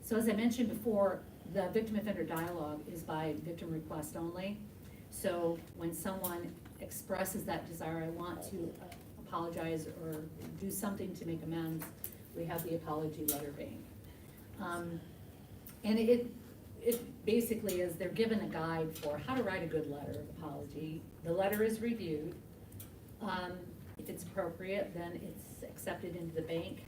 So as I mentioned before, the victim offender dialogue is by victim request only. So when someone expresses that desire, I want to apologize or do something to make amends, we have the apology letter bank. And it basically is, they're given a guide for how to write a good letter of apology. The letter is reviewed. If it's appropriate, then it's accepted into the bank.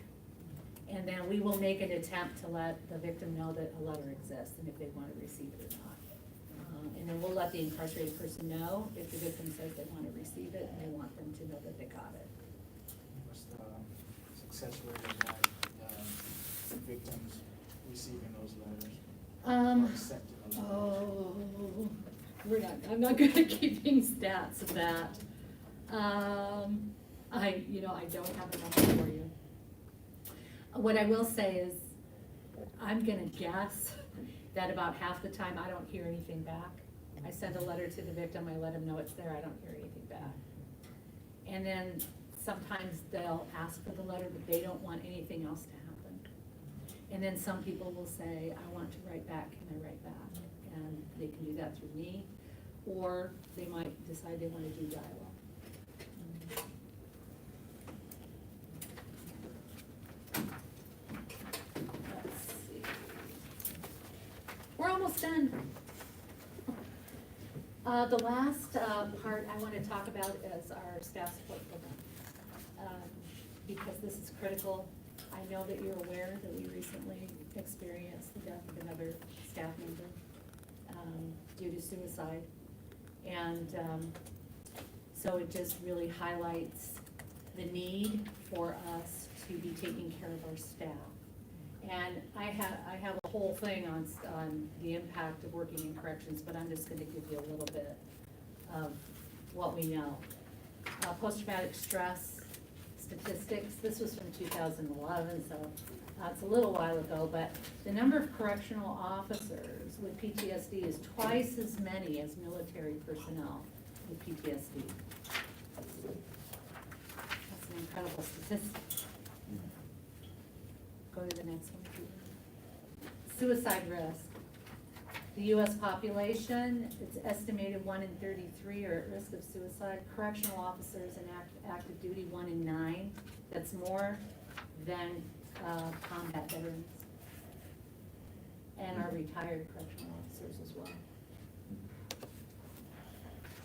And then we will make an attempt to let the victim know that a letter exists and if they want to receive it or not. And then we'll let the incarcerated person know if the victim says they want to receive it and they want them to know that they got it. success rate of that, victims receiving those letters? Or accepting those letters? I'm not good at keeping stats of that. I don't have a number for you. What I will say is, I'm gonna guess that about half the time I don't hear anything back. I send a letter to the victim, I let them know it's there, I don't hear anything back. And then sometimes they'll ask for the letter, but they don't want anything else to happen. And then some people will say, I want to write back, can I write back? And they can do that through me, or they might decide they want to do dialogue. Let's see. We're almost done. The last part I want to talk about is our staff support program. Because this is critical. I know that you're aware that we recently experienced the death of another staff member due to suicide. And so it just really highlights the need for us to be taking care of our staff. And I have a whole thing on the impact of working in corrections, but I'm just gonna give you a little bit of what we know. Post-traumatic stress statistics, this was from 2011, so it's a little while ago, but the number of correctional officers with PTSD is twice as many as military personnel with PTSD. That's an incredible statistic. Go to the next one, please. Suicide risk. The US population, it's estimated 1 in 33 are at risk of suicide. Correctional officers in active duty, 1 in 9. That's more than combat veterans. And our retired correctional officers as well.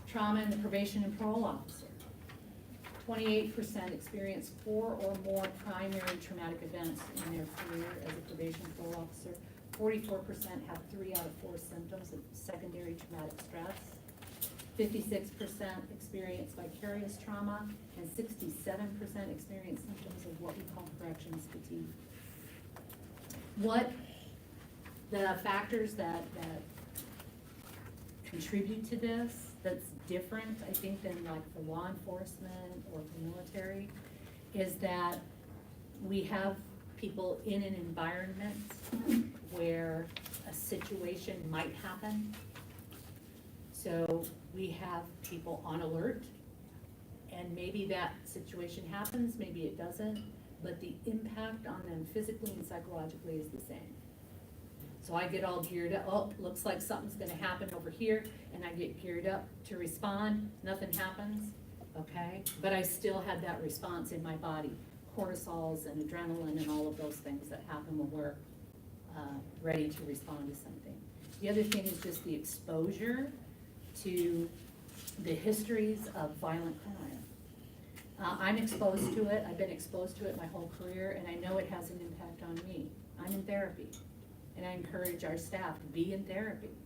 Trauma in the probation and parole officer. 28% experience 4 or more primary traumatic events in their career as a probation and parole officer. 44% have 3 out of 4 symptoms of secondary traumatic stress. 56% experience vicarious trauma, and 67% experience symptoms of what we call corrections fatigue. What the factors that contribute to this, that's different, I think, than like for law enforcement or for military, is that we have people in an environment where a situation might happen. So we have people on alert, and maybe that situation happens, maybe it doesn't, but the impact on them physically and psychologically is the same. So I get all geared up, oh, looks like something's gonna happen over here, and I get geared up to respond, nothing happens, okay? But I still have that response in my body, cortisols and adrenaline and all of those things that happen when we're ready to respond to something. The other thing is just the exposure to the histories of violent crime. I'm exposed to it, I've been exposed to it my whole career, and I know it has an impact on me. I'm in therapy, and I encourage our staff to be in therapy.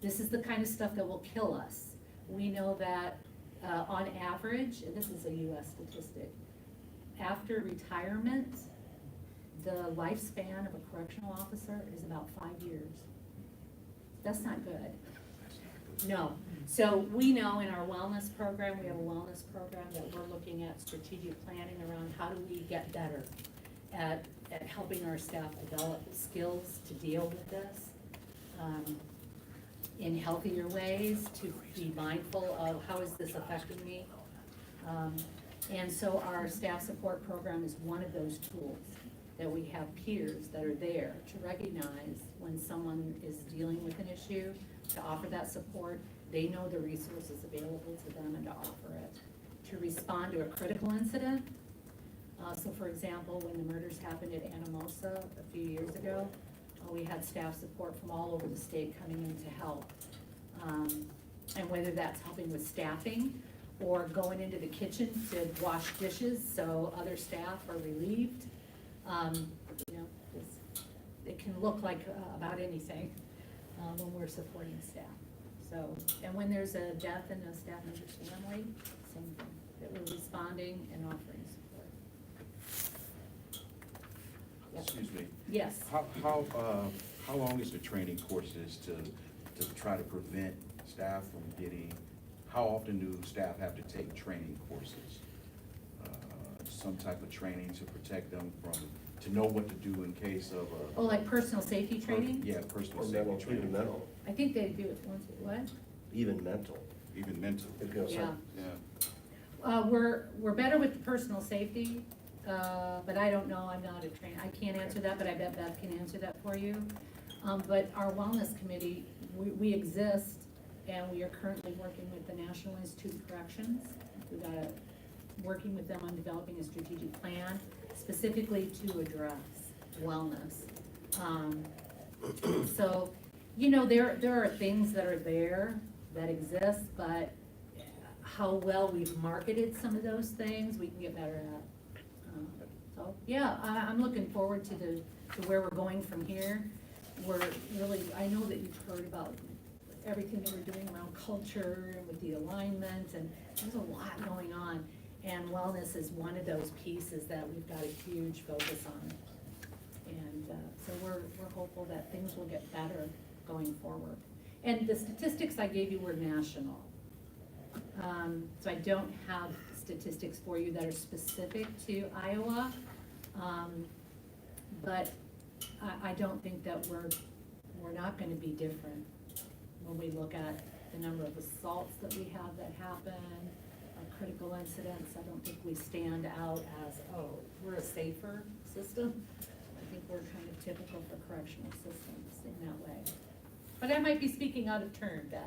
This is the kind of stuff that will kill us. We know that on average, and this is a US statistic, after retirement, the lifespan of a correctional officer is about 5 years. That's not good. No. So we know in our wellness program, we have a wellness program that we're looking at strategic planning around how do we get better at helping our staff develop skills to deal with this in healthier ways, to be mindful of how is this affecting me. And so our staff support program is one of those tools, that we have peers that are there to recognize when someone is dealing with an issue, to offer that support. They know the resources available to them and to offer it. To respond to a critical incident. So for example, when the murders happened at Anamosa a few years ago, we had staff support from all over the state coming in to help. And whether that's helping with staffing or going into the kitchen to wash dishes so other staff are relieved. It can look like about anything when we're supporting staff. So, and when there's a death in a staff member's family, same thing, that we're responding and offering support. excuse me, Yes. how long is the training courses to try to prevent staff from getting, how often do staff have to take training courses? Some type of training to protect them from, to know what to do in case of a. Oh, like personal safety training? Yeah, personal Or safety mental, even training. mental, I think they do it once, what? even mental. Even mental, If, you know, Yeah. some- yeah. We're better with the personal safety, but I don't know, I'm not a trainer, I can't answer that, but I bet Beth can answer that for you. But our wellness committee, we exist, and we are currently working with the National Institute of Corrections. We got working with them on developing a strategic plan specifically to address wellness. So, you know, there are things that are there that exist, but how well we've marketed some of those things, we can get better at. So, yeah, I'm looking forward to where we're going from here. We're really, I know that you've heard about everything that we're doing around culture and with the alignment, and there's a lot going on. And wellness is one of those pieces that we've got a huge focus on. And so we're hopeful that things will get better going forward. And the statistics I gave you were national. So I don't have statistics for you that are specific to Iowa. But I don't think that we're not gonna be different when we look at the number of assaults that we have that happen, our critical incidents. I don't think we stand out as, oh, we're a safer system. I think we're kind of typical for correctional systems in that way. But I might be speaking out of turn, Beth.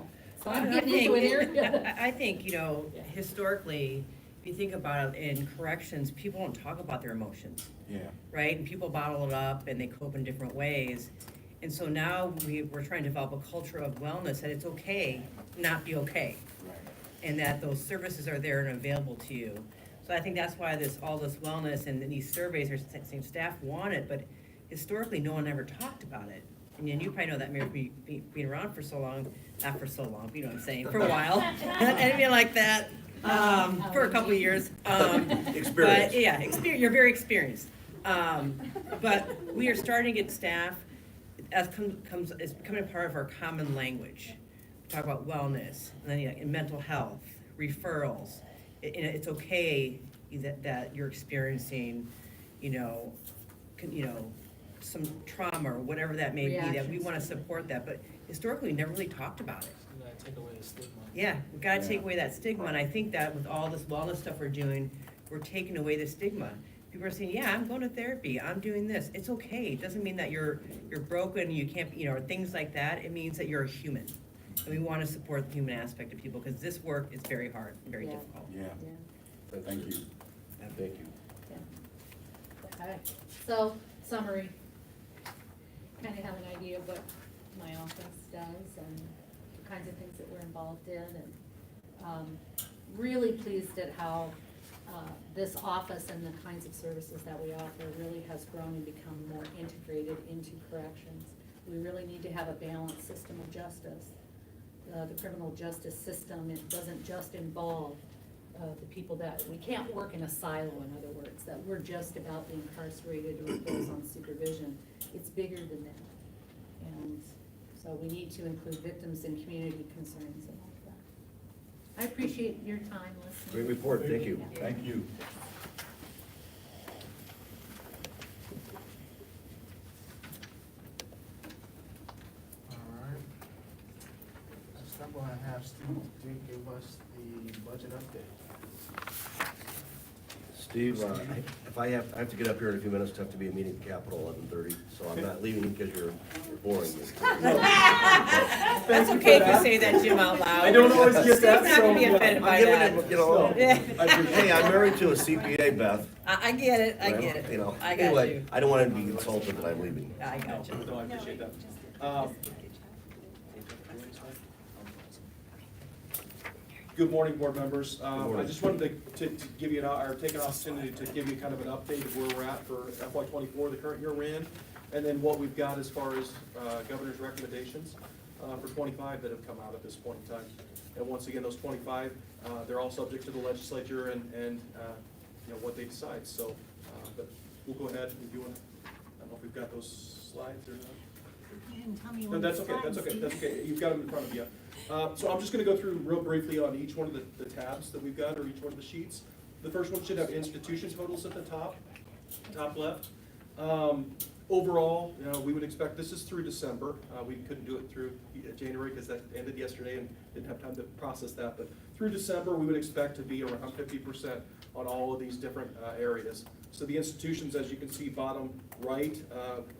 So I'm getting into an area. I think, you know, historically, if you think about it, in corrections, people don't talk about their emotions, Yeah, right? And people bottle it up and they cope in different ways. And so now we're trying to develop a culture of wellness, that it's okay to not be okay, right. and that those services are there and available to you. So I think that's why all this wellness and these surveys are saying staff want it, but historically, no one ever talked about it. And you probably know that, Mary, being around for so long, not for so long, but you know what I'm saying, for a while, anything like that, for a couple of years. Experience. But, yeah, you're very experienced. But we are starting to get staff, it's becoming a part of our common language. We talk about wellness, and then, and mental health, referrals. It's okay that you're experiencing, some trauma or whatever that may be, that we Reactions. wanna support that, but historically, we never really talked about it. You gotta take away the stigma. Yeah, we gotta Yeah. take away that stigma, and I think that with all this wellness stuff we're doing, we're taking away the stigma. People are saying, yeah, I'm going to therapy, I'm doing this, it's okay, it doesn't mean that you're broken, you can't, or things like that, it means that you're a human. And we wanna support the human aspect of people, because this work is very hard, and very Yeah. difficult. Yeah, Yeah. thank you. Thank you. Okay, so, summary. Kind of have an idea of what my office does and the kinds of things that we're involved in, and really pleased at how this office and the kinds of services that we offer really has grown and become more integrated into corrections. We really need to have a balanced system of justice. The criminal justice system, it doesn't just involve the people that, we can't work in a silo, in other words, that we're just about the incarcerated or those on supervision. It's bigger than that. And so we need to include victims and community concerns and all of that. I appreciate your time listening. Great report, thank you. Yeah. Thank you. Alright. Next up, I have Steve to give us the budget update. Steve, if I have to get up here in a few minutes, to have to be a meeting at Capitol 11:30, so I'm not leaving because you're boring me. That's okay if you say that, Jim, out loud. I don't always get that, Steve's not gonna be so, offended by I'm giving that. it, you know, Yeah. hey, I'm married to a CPA, Beth. I get it, I get it. You know, I got anyway, you. I don't want to be insulted that I'm leaving. I got you. No, I appreciate that. Good morning, board members. I morning. just wanted to give you take an opportunity to give you kind of an update of where we're at for FY '24, the current year we're in, and then what we've got as far as governor's recommendations for '25 that have come out at this point in time. And once again, those 25, they're all subject to the legislature and what they decide. So, but we'll go ahead and do an got those slides or not? You didn't tell me No, when that's the okay, that's slides, okay, that's Steve. okay, you've got them in front of you. So I'm just gonna go through real briefly on each one of the tabs that we've got, or each one of the sheets. The first one should have institution totals at the top left. Overall, you know, we would expect, this is through December, we couldn't do it through January because that ended yesterday and didn't have time to process that, but through December, we would expect to be around 50% on all of these different areas. So the institutions, as you can see, bottom right,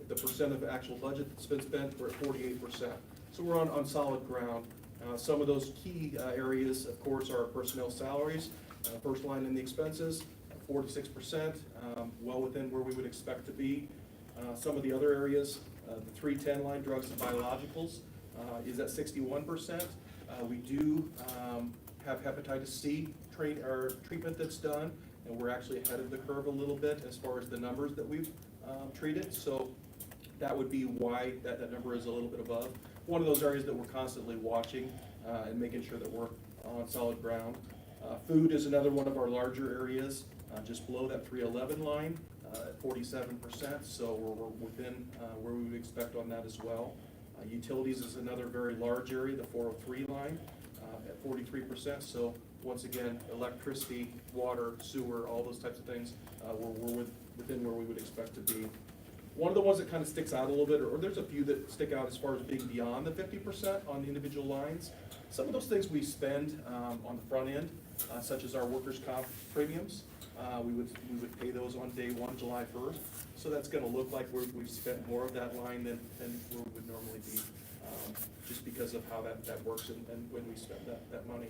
the percent of actual budget that's been spent, we're at 48%. So we're on solid ground. Some of those key areas, of course, are personnel salaries, first line in the expenses, 46%, well within where we would expect to be. Some of the other areas, the 310 line, drugs and biologicals, is at 61%. We do have hepatitis C treatment that's done, and we're actually ahead of the curve a little bit as far as the numbers that we've treated. So that would be why that number is a little bit above. One of those areas that we're constantly watching and making sure that we're on solid ground. Food is another one of our larger areas, just below that 311 line at 47%, so we're within where we would expect on that as well. Utilities is another very large area, the 403 line at 43%, so once again, electricity, water, sewer, all those types of things, we're within where we would expect to be. One of the ones that kind of sticks out a little bit, or there's a few that stick out as far as being beyond the 50% on the individual lines. Some of those things we spend on the front end, such as our workers' comp premiums. We would pay those on day one, July 1st. So that's gonna look like we've spent more of that line than where we would normally be, just because of how that works and when we spend that money.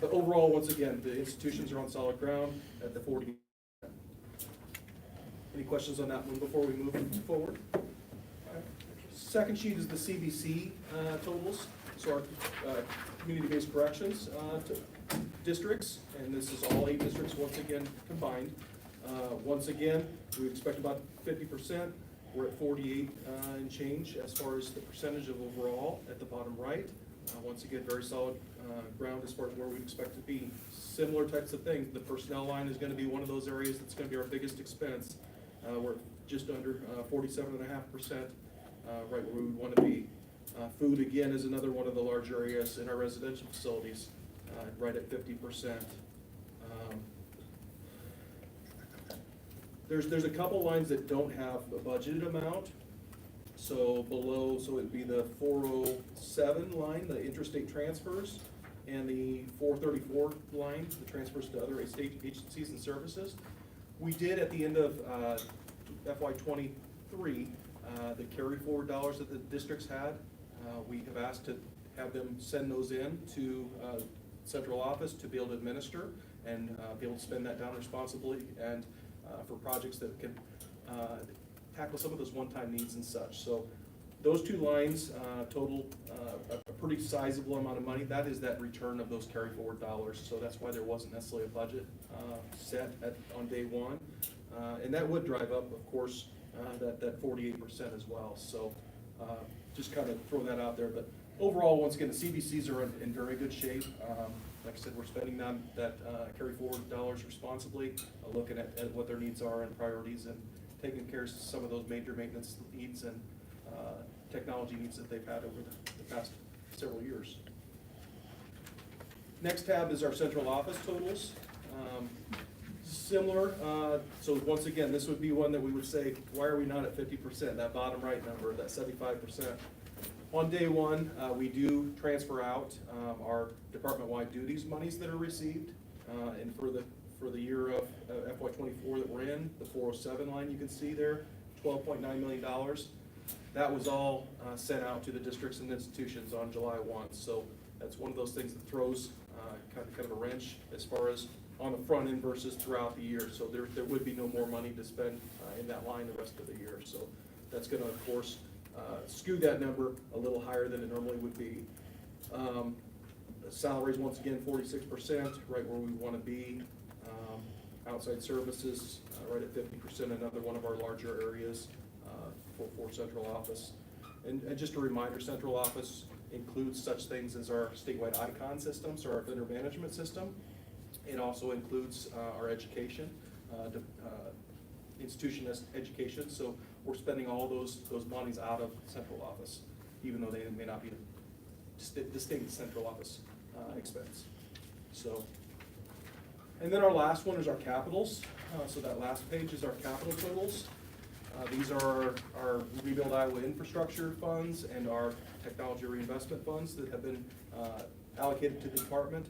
But overall, once again, the institutions are on solid ground at the 40. Any questions on that one before we move forward? All right. Second sheet is the CBC totals. So our community-based corrections districts, and this is all 8 districts once again combined. Once again, we expect about 50%. We're at 48 and change as far as the percentage of overall at the bottom right. Once again, very solid ground as far as where we expect to be. Similar types of things. The personnel line is gonna be one of those areas that's gonna be our biggest expense. We're just under 47.5%, right where we would wanna be. Food, again, is another one of the large areas in our residential facilities, right at 50%. There's a couple lines that don't have a budgeted amount. So below, so it'd be the 407 line, the interstate transfers, and the 434 line, the transfers to other state agencies and services. We did at the end of FY '23, the carry forward dollars that the districts had, we have asked to have them send those in to central office to be able to administer and be able to spend that down responsibly and for projects that can tackle some of those one-time needs and such. So those two lines total a pretty sizable amount of money. That is that return of those carry forward dollars. So that's why there wasn't necessarily a budget set on day one. And that would drive up, of course, that 48% as well. So just kind of throw that out there. But overall, once again, the CBCs are in very good shape. Like I said, we're spending that carry forward dollars responsibly, looking at what their needs are and priorities, and taking care of some of those major maintenance needs and technology needs that they've had over the past several years. Next tab is our central office totals. Similar, so once again, this would be one that we would say, why are we not at 50%, that bottom right number, that 75%? On day one, we do transfer out our department-wide duties monies that are received, and for the year of FY '24 that we're in, the 407 line you can see there, $12.9 million. That was all sent out to the districts and institutions on July 1. So that's one of those things that throws kind of a wrench as far as on the front end versus throughout the year. So there would be no more money to spend in that line the rest of the year. So that's gonna, of course, skew that number a little higher than it normally would be. Salaries, once again, 46%, right where we wanna be. Outside services, right at 50%, another one of our larger areas for central office. And just a reminder, central office includes such things as our statewide ICON systems, or our vendor management system. It also includes our education, institution education. So we're spending all those monies out of central office, even though they may not be a distinct central office expense. So, and then our last one is our capitals. So that last page is our capital totals. These are our Rebuild Iowa infrastructure funds and our technology reinvestment funds that have been allocated to the department.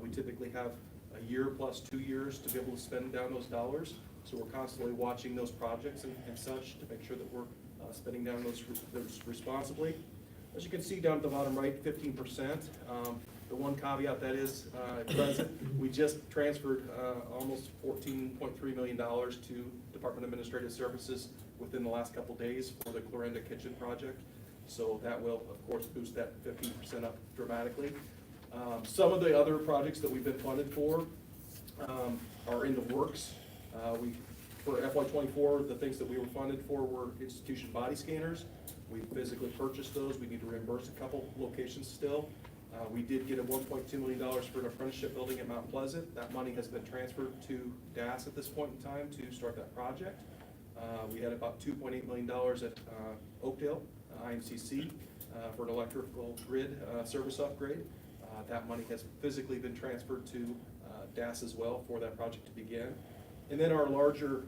We typically have a year plus 2 years to be able to spend down those dollars. So we're constantly watching those projects and such to make sure that we're spending down those responsibly. As you can see down at the bottom right, 15%. The one caveat that is present, we just transferred almost $14.3 million to Department of Administrative Services within the last couple days for the Clarinda Kitchen project. So that will, of course, boost that 15% up dramatically. Some of the other projects that we've been funded for are in the works. For FY24, the things that we were funded for were institution body scanners. We physically purchased those. We need to reimburse a couple locations still. We did get a $1.2 million for an apprenticeship building at Mount Pleasant. That money has been transferred to DAS at this point in time to start that project. We had about $2.8 million at Oakdale, IMCC, for an electrical grid service upgrade. That money has physically been transferred to DAS as well for that project to begin. And then our larger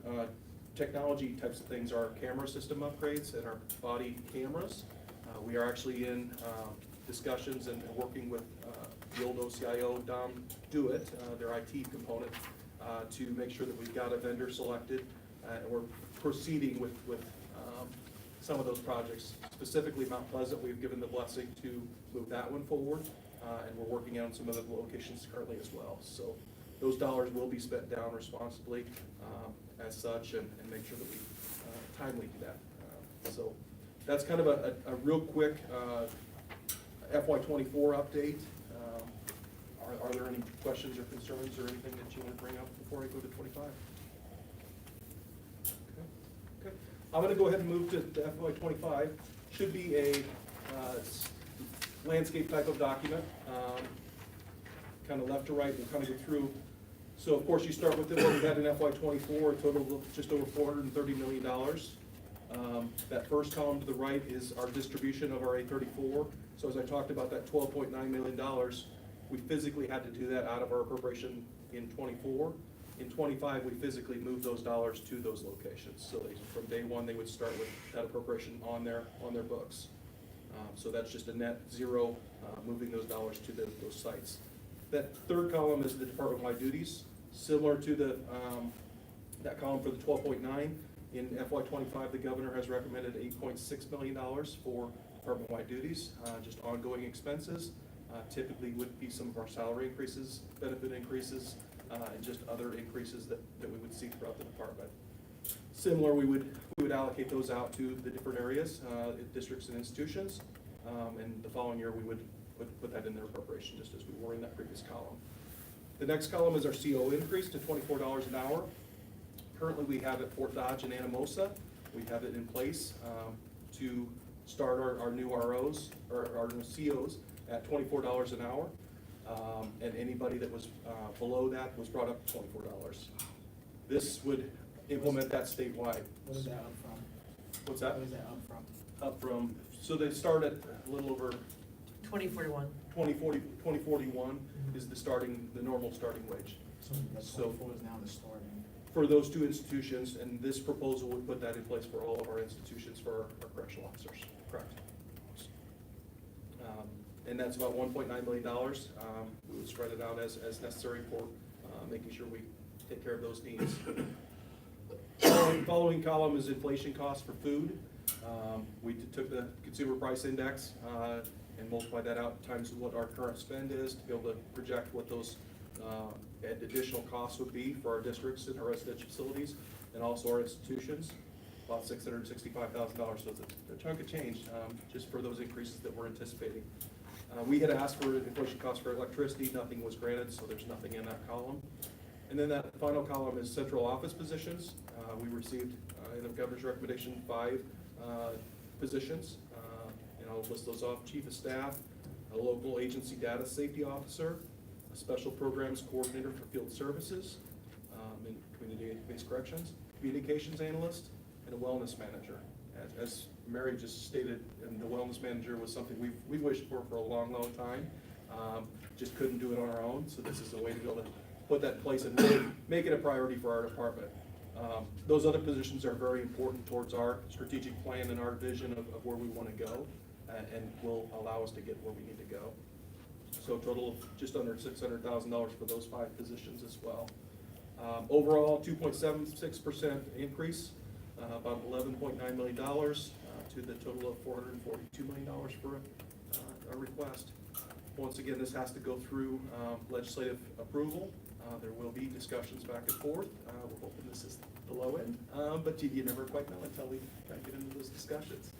technology types of things are camera system upgrades and our body cameras. We are actually in discussions and working with the old OCIO, Dom Dewitt, their IT component, to make sure that we've got a vendor selected. And we're proceeding with some of those projects. Specifically Mount Pleasant, we've given the blessing to move that one forward, and we're working on some other locations currently as well. So those dollars will be spent down responsibly as such, and make sure that we timely do that. So that's kind of a real quick FY24 update. Are there any questions or concerns or anything that you want to bring up before I go to 25? Okay. I'm going to go ahead and move to FY25. Should be a landscape type of document. Kind of left to right, we'll kind of go through. So of course you start with what we had in FY24, a total of just over $430 million. That first column to the right is our distribution of our A34. So as I talked about that $12.9 million, we physically had to do that out of our appropriation in 24. In 25, we physically moved those dollars to those locations. So from day one, they would start with that appropriation on their books. So that's just a net zero, moving those dollars to those sites. That third column is the department-wide duties, similar to that column for the 12.9. In FY25, the governor has recommended $8.6 million for department-wide duties, just ongoing expenses. Typically would be some of our salary increases, benefit increases, and just other increases that we would see throughout the department. Similar, we would allocate those out to the different areas, districts and institutions, and the following year we would put that in their appropriation, just as we were in that previous column. The next column is our CO increase to $24 an hour. Currently we have at Fort Dodge and Anamosa, we have it in place to start our new ROs, or our new COs at $24 an hour. And anybody that was below that was brought up to $24. This would implement that statewide. What is that up from? What's that? What is that up from? Up from, so they start at a little over 2041. 2041 is the normal starting wage. So the So- 24 is now the starting. For those two institutions, and this proposal would put that in place for all of our institutions for our correctional officers, correct? And that's about $1.9 million. We would spread it out as necessary for making sure we take care of those needs. Following column is inflation costs for food. We took the consumer price index and multiplied that out times what our current spend is to be able to project what those additional costs would be for our districts and our residential facilities and also our institutions. About $665,000, so it's a chunk of change just for those increases that we're anticipating. We had asked for inflation costs for electricity, nothing was granted, so there's nothing in that column. And then that final column is central office positions. We received, in the governor's recommendation, 5 positions, and I'll list those off: chief of staff, a local agency data safety officer, a special programs coordinator for field services, in community-based corrections, communications analyst, and a wellness manager. As Mary just stated, and the wellness manager was something we wished for a long, long time. Just couldn't do it on our own, so this is a way to be able to put that in place and really make it a priority for our department. Those other positions are very important towards our strategic plan and our vision of where we want to go, and will allow us to get where we need to go. So total of just under $600,000 for those 5 positions as well. Overall, 2.76% increase, about $11.9 million to the total of $442 million for a request. Once again, this has to go through legislative approval. There will be discussions back and forth. We're hoping this is the low end, but you never quite know until we try to get into those discussions.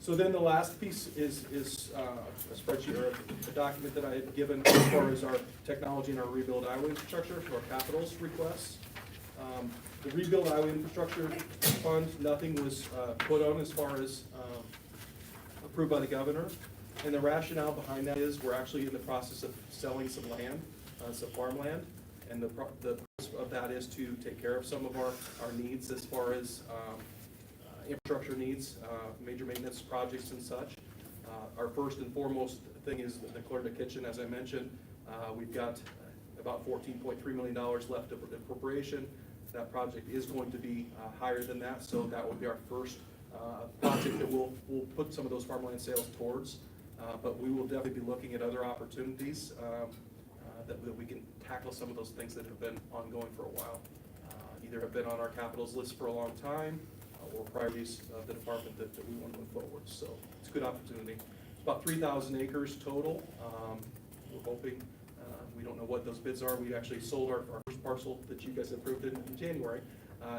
So then the last piece is a spreadsheet or a document that I had given as far as our technology and our rebuild Iowa infrastructure, so our capitals requests. The rebuild Iowa infrastructure fund, nothing was put on as far as approved by the governor. And the rationale behind that is we're actually in the process of selling some land, some farmland. And the purpose of that is to take care of some of our needs as far as infrastructure needs, major maintenance projects and such. Our first and foremost thing is the Clarendon Kitchen, as I mentioned. We've got about $14.3 million left of appropriation. That project is going to be higher than that, so that will be our first project that we'll put some of those farmland sales towards. But we will definitely be looking at other opportunities that we can tackle some of those things that have been ongoing for a while. Either have been on our capitals list for a long time, or priorities of the department that we want to move forward. So it's a good opportunity. It's about 3,000 acres total. We're hoping, we don't know what those bids are. We actually sold our first parcel that you guys approved in January,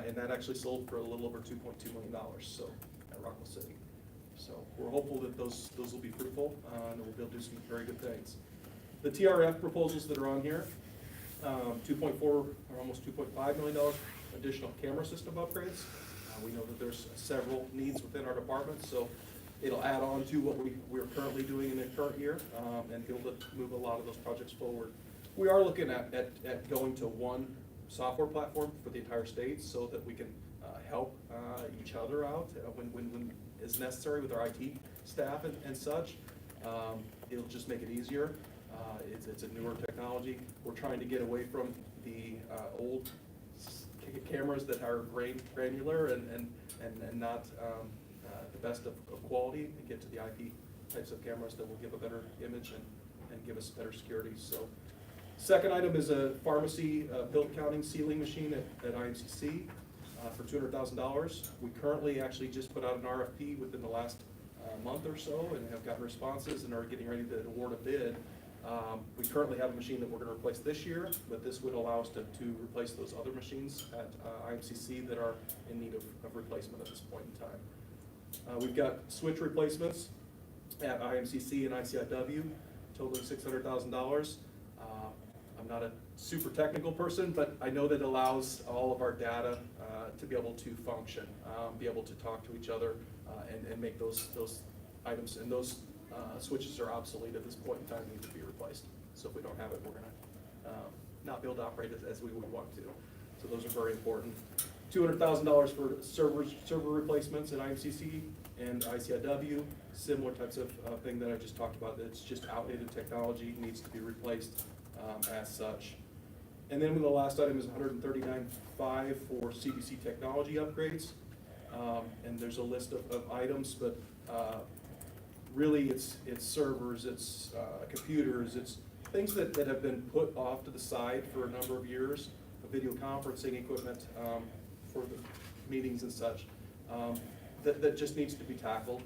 and that actually sold for a little over $2.2 million, so at Rockwell City. So we're hopeful that those will be fruitful, and we'll be able to do some very good things. The TRF proposals that are on here, 2.4 or almost $2.5 million additional camera system upgrades. We know that there's several needs within our department, so it'll add on to what we're currently doing in the current year, and be able to move a lot of those projects forward. We are looking at going to one software platform for the entire state so that we can help each other out when is necessary with our IT staff and such. It'll just make it easier. It's a newer technology. We're trying to get away from the old cameras that are granular and not the best of quality, and get to the IP types of cameras that will give a better image and give us better security. So, second item is a pharmacy bill counting sealing machine at IMCC for $200,000. We currently actually just put out an RFP within the last month or so and have gotten responses and are getting ready to award a bid. We currently have a machine that we're going to replace this year, but this would allow us to replace those other machines at IMCC that are in need of replacement at this point in time. We've got switch replacements at IMCC and ICIW, totaling $600,000. I'm not a super technical person, but I know that allows all of our data to be able to function, be able to talk to each other, and make those items, and those switches are obsolete at this point in time, need to be replaced. So if we don't have it, we're gonna not be able to operate as we would want to. So those are very important. $200,000 for server replacements at IMCC and ICIW, similar types of thing that I just talked about. It's just outdated technology, needs to be replaced as such. And then the last item is $139.5 for CDC technology upgrades. And there's a list of items, but really it's servers, it's computers, it's things that have been put off to the side for a number of years, video conferencing equipment for the meetings and such, that just needs to be tackled.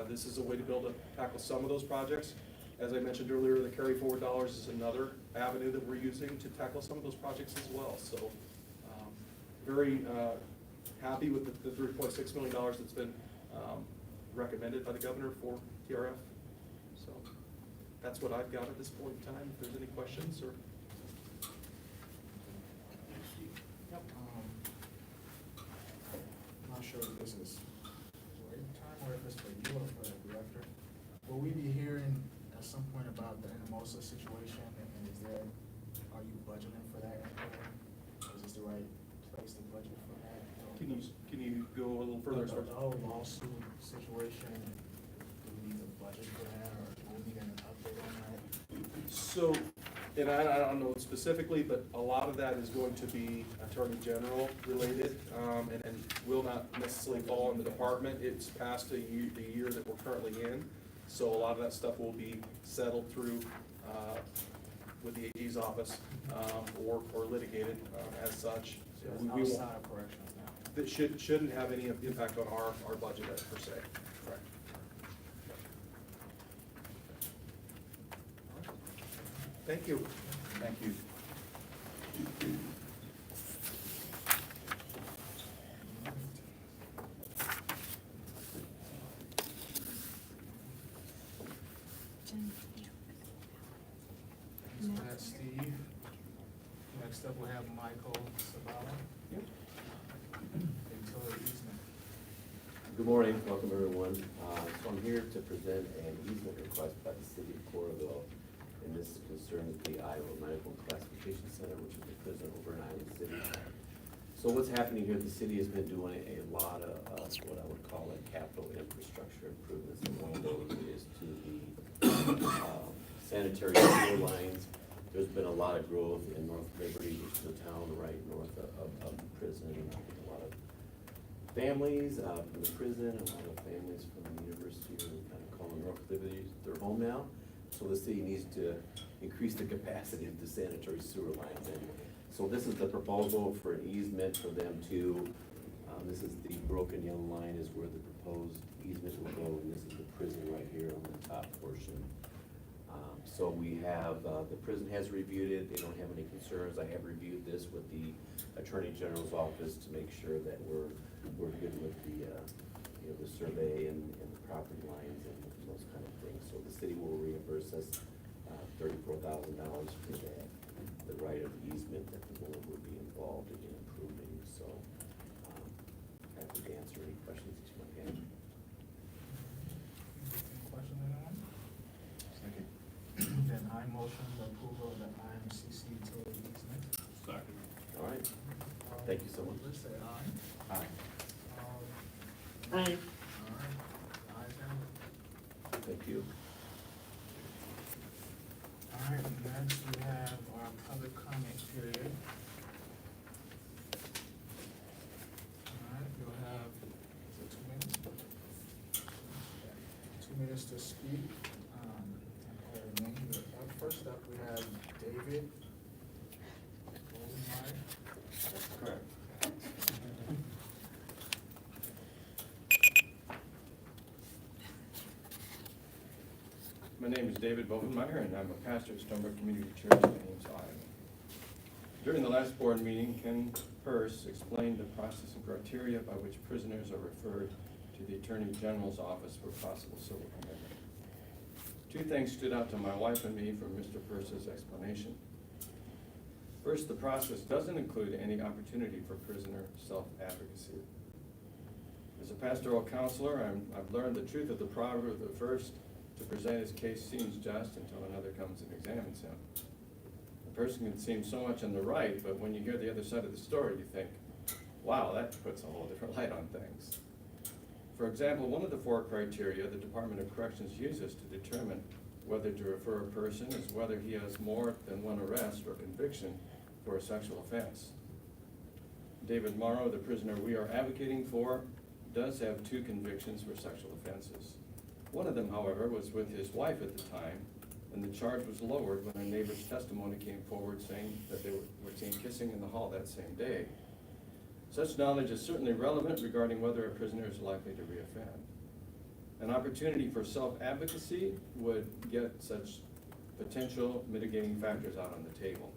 This is a way to be able to tackle some of those projects. As I mentioned earlier, the carry forward dollars is another avenue that we're using to tackle some of those projects as well. So very happy with the $3.6 million that's been recommended by the governor for TRF. So that's what I've got at this point in time. If there's any questions or. Yep. I'm not sure if this is right time or if it's for you or for the director. Will we be hearing at some point about the Anamosa situation, and are you budgeting for that? Is this the right place to budget for that? Can you go a little further as far as? The whole lawsuit situation, do we need a budget for that, or do we need an update on that? So, and I don't know specifically, but a lot of that is going to be Attorney General related, and will not necessarily fall in the department. It's past the year that we're currently in, so a lot of that stuff will be settled through, with the AG's office, or litigated, as such. So We it's won't- outside of corrections now. That shouldn't have any impact on our budget per se. Correct. Thank you. Thank you. So that's Steve. Next up, we have Michael Sabala. Utility easement. Good morning, welcome everyone. So I'm here to present an easement request by the city of Coralville, and this concerns the Iowa Medical Classification Center, which is a prison over in Iowa City. So what's happening here, the city has been doing a lot of what I would call like capital infrastructure improvements, and one of those is to the sanitary sewer lines. There's been a lot of growth in North Liberty, which is a town right north of the prison. A lot of families from the prison, a lot of families from the university are kind of calling North Liberty their home now. So the city needs to increase the capacity of the sanitary sewer lines. And so this is the proposal for an easement for them to, this is the broken yellow line is where the proposed easement will go, and this is the prison right here on the top portion. So we have, the prison has reviewed it, they don't have any concerns. I have reviewed this with the Attorney General's office to make sure that we're good with the, you know, the survey and the property lines and those kind of things. So the city will reimburse us $34,000 for that, the right of easement that the board would be involved in improving. So happy to answer any questions that you might have. Any question, anyone? Second. Then I motion the approval of the IMCC utility easement. Second. All right, thank you so much. Let's say aye. Aye. Aye. All right, ayes have it. Thank you. All right, next we have our public comment period. All right, you'll have, is it 2 minutes? 2 minutes to speak. First up, we have David Rosenmeyer. That's correct. My name is David Bovenmeyer, and I'm a pastor at Stonebrook Community Church in Ames, Iowa. During the last board meeting, Ken Purse explained the process and criteria by which prisoners are referred to the Attorney General's office for possible civil commitment. Two things stood out to my wife and me from Mr. Purse's explanation. First, the process doesn't include any opportunity for prisoner self-advocacy. As a pastoral counselor, I've learned the truth of the proverb of the first to present his case seems just until another comes and examines him. A person can seem so much on the right, but when you hear the other side of the story, you think, wow, that puts a whole different light on things. For example, one of the 4 criteria the Department of Corrections uses to determine whether to refer a person is whether he has more than one arrest or conviction for a sexual offense. David Morrow, the prisoner we are advocating for, does have 2 convictions for sexual offenses. One of them, however, was with his wife at the time, and the charge was lowered when a neighbor's testimony came forward saying that they were seen kissing in the hall that same day. Such knowledge is certainly relevant regarding whether a prisoner is likely to reoffend. An opportunity for self-advocacy would get such potential mitigating factors out on the table.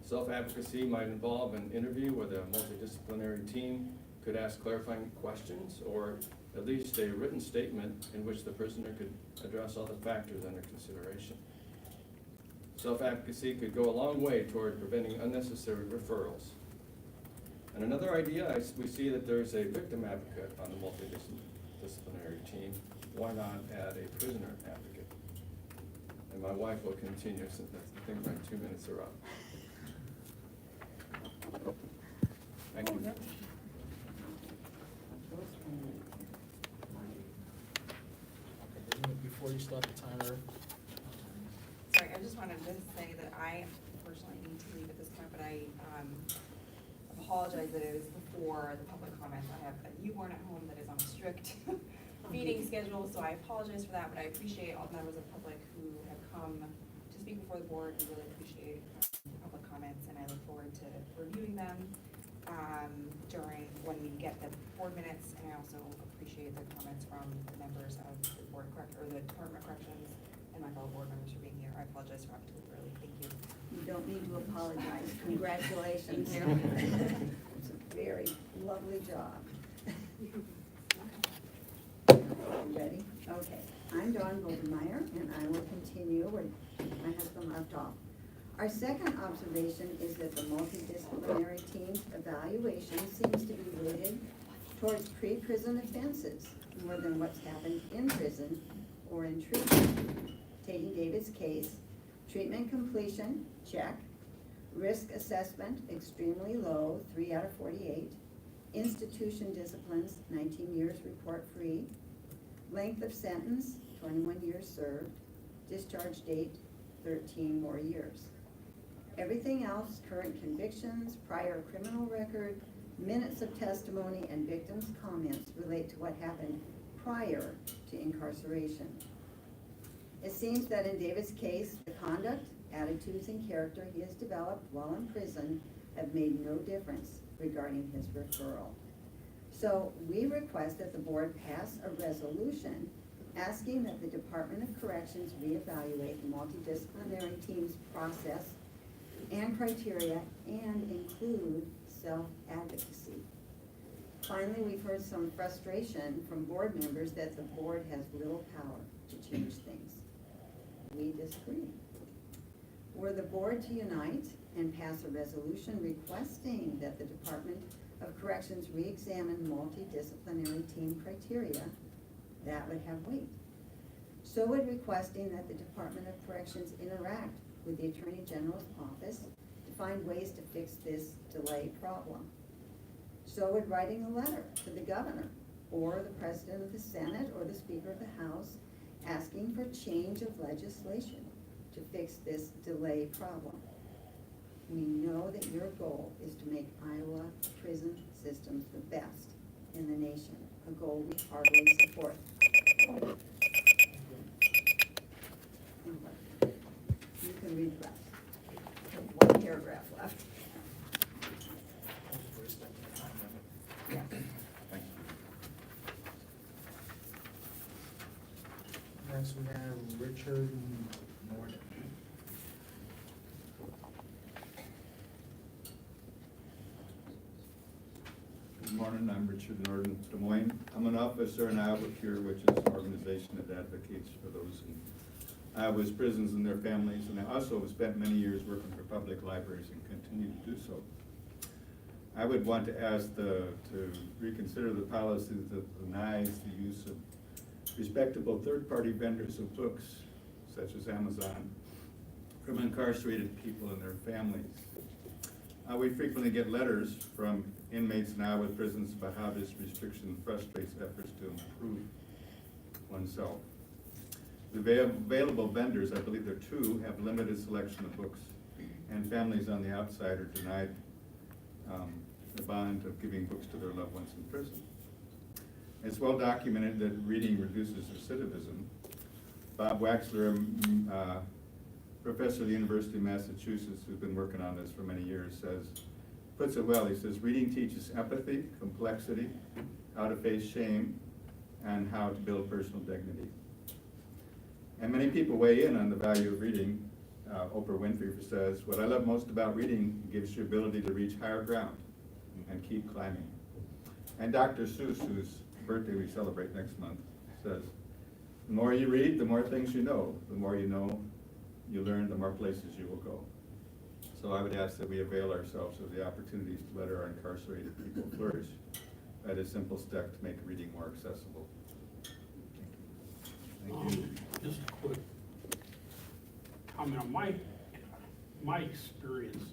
Self-advocacy might involve an interview where the multidisciplinary team could ask clarifying questions, or at least a written statement in which the prisoner could address all the factors under consideration. Self-advocacy could go a long way toward preventing unnecessary referrals. And another idea, we see that there's a victim advocate on the multidisciplinary team. Why not add a prisoner advocate? And my wife will continue since I think my 2 minutes are up. Thank you. before you start the timer. Sorry, I just wanted to say that I personally need to leave at this point, but I apologize that it was before the public comments. I have a newborn at home that is on a strict feeding schedule, so I apologize for that, but I appreciate all the members of the public who have come to speak before the board. We really appreciate the public comments, and I look forward to reviewing them during, when we get the board minutes, and I also appreciate the comments from the members of the board or the Department of Corrections and my fellow board members for being here. I apologize for having to leave early. Thank you. You don't need to apologize. Congratulations. It's a very lovely job. Ready? Okay. I'm Dawn Goldenmeyer, and I will continue where my husband left off. Our second observation is that the multidisciplinary team's evaluation seems to be weighted towards pre-prison offenses more than what's happened in prison or in treatment. Taking David's case, treatment completion, check. Risk assessment, extremely low, 3 out of 48. Institution disciplines, 19 years report free. Length of sentence, 21 years served. Discharge date, 13 more years. Everything else, current convictions, prior criminal record, minutes of testimony, and victims' comments relate to what happened prior to incarceration. It seems that in David's case, the conduct, attitudes, and character he has developed while in prison have made no difference regarding his referral. So we request that the board pass a resolution asking that the Department of Corrections reevaluate the multidisciplinary team's process and criteria and include self-advocacy. Finally, we've heard some frustration from board members that the board has little power to change things. We disagree. Were the board to unite and pass a resolution requesting that the Department of Corrections re-examine multidisciplinary team criteria, that would have weight. So would requesting that the Department of Corrections interact with the Attorney General's office to find ways to fix this delay problem. So would writing a letter to the governor or the President of the Senate or the Speaker of the House asking for change of legislation to fix this delay problem. We know that your goal is to make Iowa prison systems the best in the nation, a goal we heartily support. You can read the rest. One paragraph left. Yeah. Thank you. Next, we have Richard Norden. Good morning, I'm Richard Norden, Des Moines. I'm an officer in Iowa Cure, which is an organization that advocates for those in Iowa's prisons and their families, and I also have spent many years working for public libraries and continue to do so. I would want to ask to reconsider the policy that denies the use of respectable third-party vendors of books, such as Amazon, from incarcerated people and their families. We frequently get letters from inmates in Iowa prisons about how this restriction frustrates efforts to improve oneself. The available vendors, I believe there are 2, have limited selection of books, and families on the outside are denied the bond of giving books to their loved ones in prison. It's well documented that reading reduces recidivism. Bob Waxler, professor of the University of Massachusetts, who's been working on this for many years, puts it well. He says, reading teaches empathy, complexity, how to face shame, and how to build personal dignity. And many people weigh in on the value of reading. Oprah Winfrey says, what I love most about reading gives you ability to reach higher ground and keep climbing. And Dr. Seuss, whose birthday we celebrate next month, says, the more you read, the more things you know. The more you know, you learn, the more places you will go. So I would ask that we avail ourselves of the opportunities to let our incarcerated people flourish. That is a simple step to make reading more accessible. Thank you. Just a quick comment on my experience.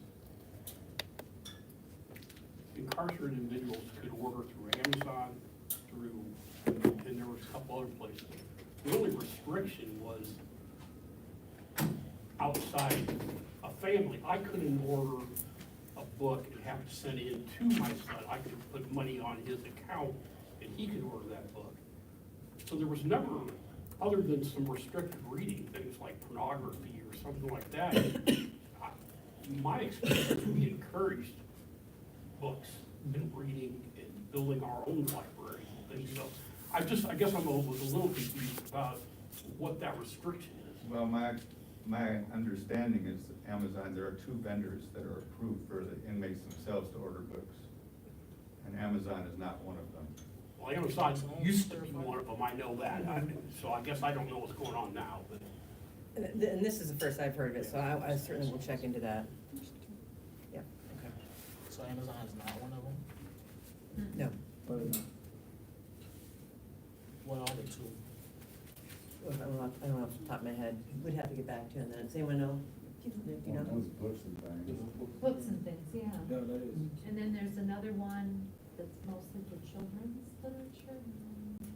Incarcerated individuals could order through Amazon, and there was a couple other places. The only restriction was outside a family. I couldn't order a book and have it sent in to my son. I could put money on his account and he could order that book. So there was never, other than some restricted reading, things like pornography or something like that, my experience, we encouraged books and reading and building our own library and things. So I guess was a little confused about what that restriction is. Well, my understanding is that Amazon, there are 2 vendors that are approved for the inmates themselves to order books. And Amazon is not one of them. Well, Amazon used to be one of them, I know that. So I guess I don't know what's going on now, but. And this is the first I've heard of it, so I certainly will check into that. Yeah, okay. So Amazon is not one of them? No. What are the 2? I don't know off the top of my head. We'd have to get back to you on that. Does anyone know? Do you know? Books and things, yeah. No, that is. And then there's another one that's mostly for children's literature.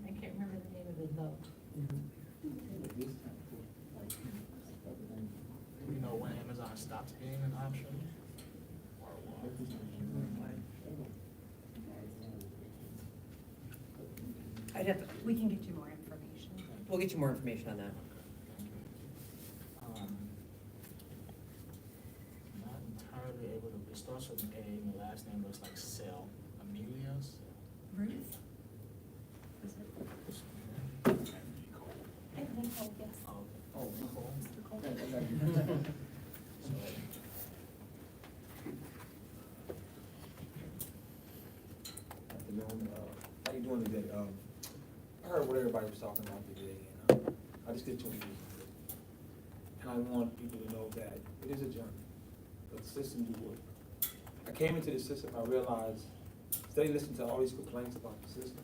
I can't remember the name of it though. Do you know when Amazon stops being an option? Or what? We can get you more information. We'll get you more information on that. Not entirely able to, it starts with an A, and the last name looks like Cell. Amelia's? Ruth? Oh, Nicole. Afternoon, how you doing today? I heard what everybody was talking about today, and I just get to it. And I want people to know that it is a journey, but the system do work. I came into the system, I realized, steady listening to all these complaints about the system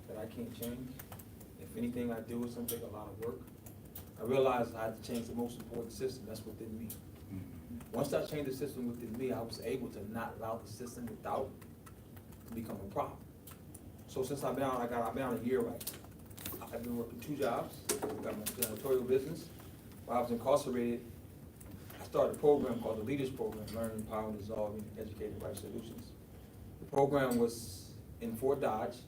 that I can't change. If anything I do, it's gonna take a lot of work. I realized I had to change the most important system, that's within me. Once I changed the system within me, I was able to not allow the system without to become a problem. So since I've been out, I've been out a year right now. I've been working 2 jobs, I've got my janitorial business. While I was incarcerated, I started a program called the Leaders Program, Learning, Empowering, Dissolving, Educating Right Solutions. The program was in Fort Dodge.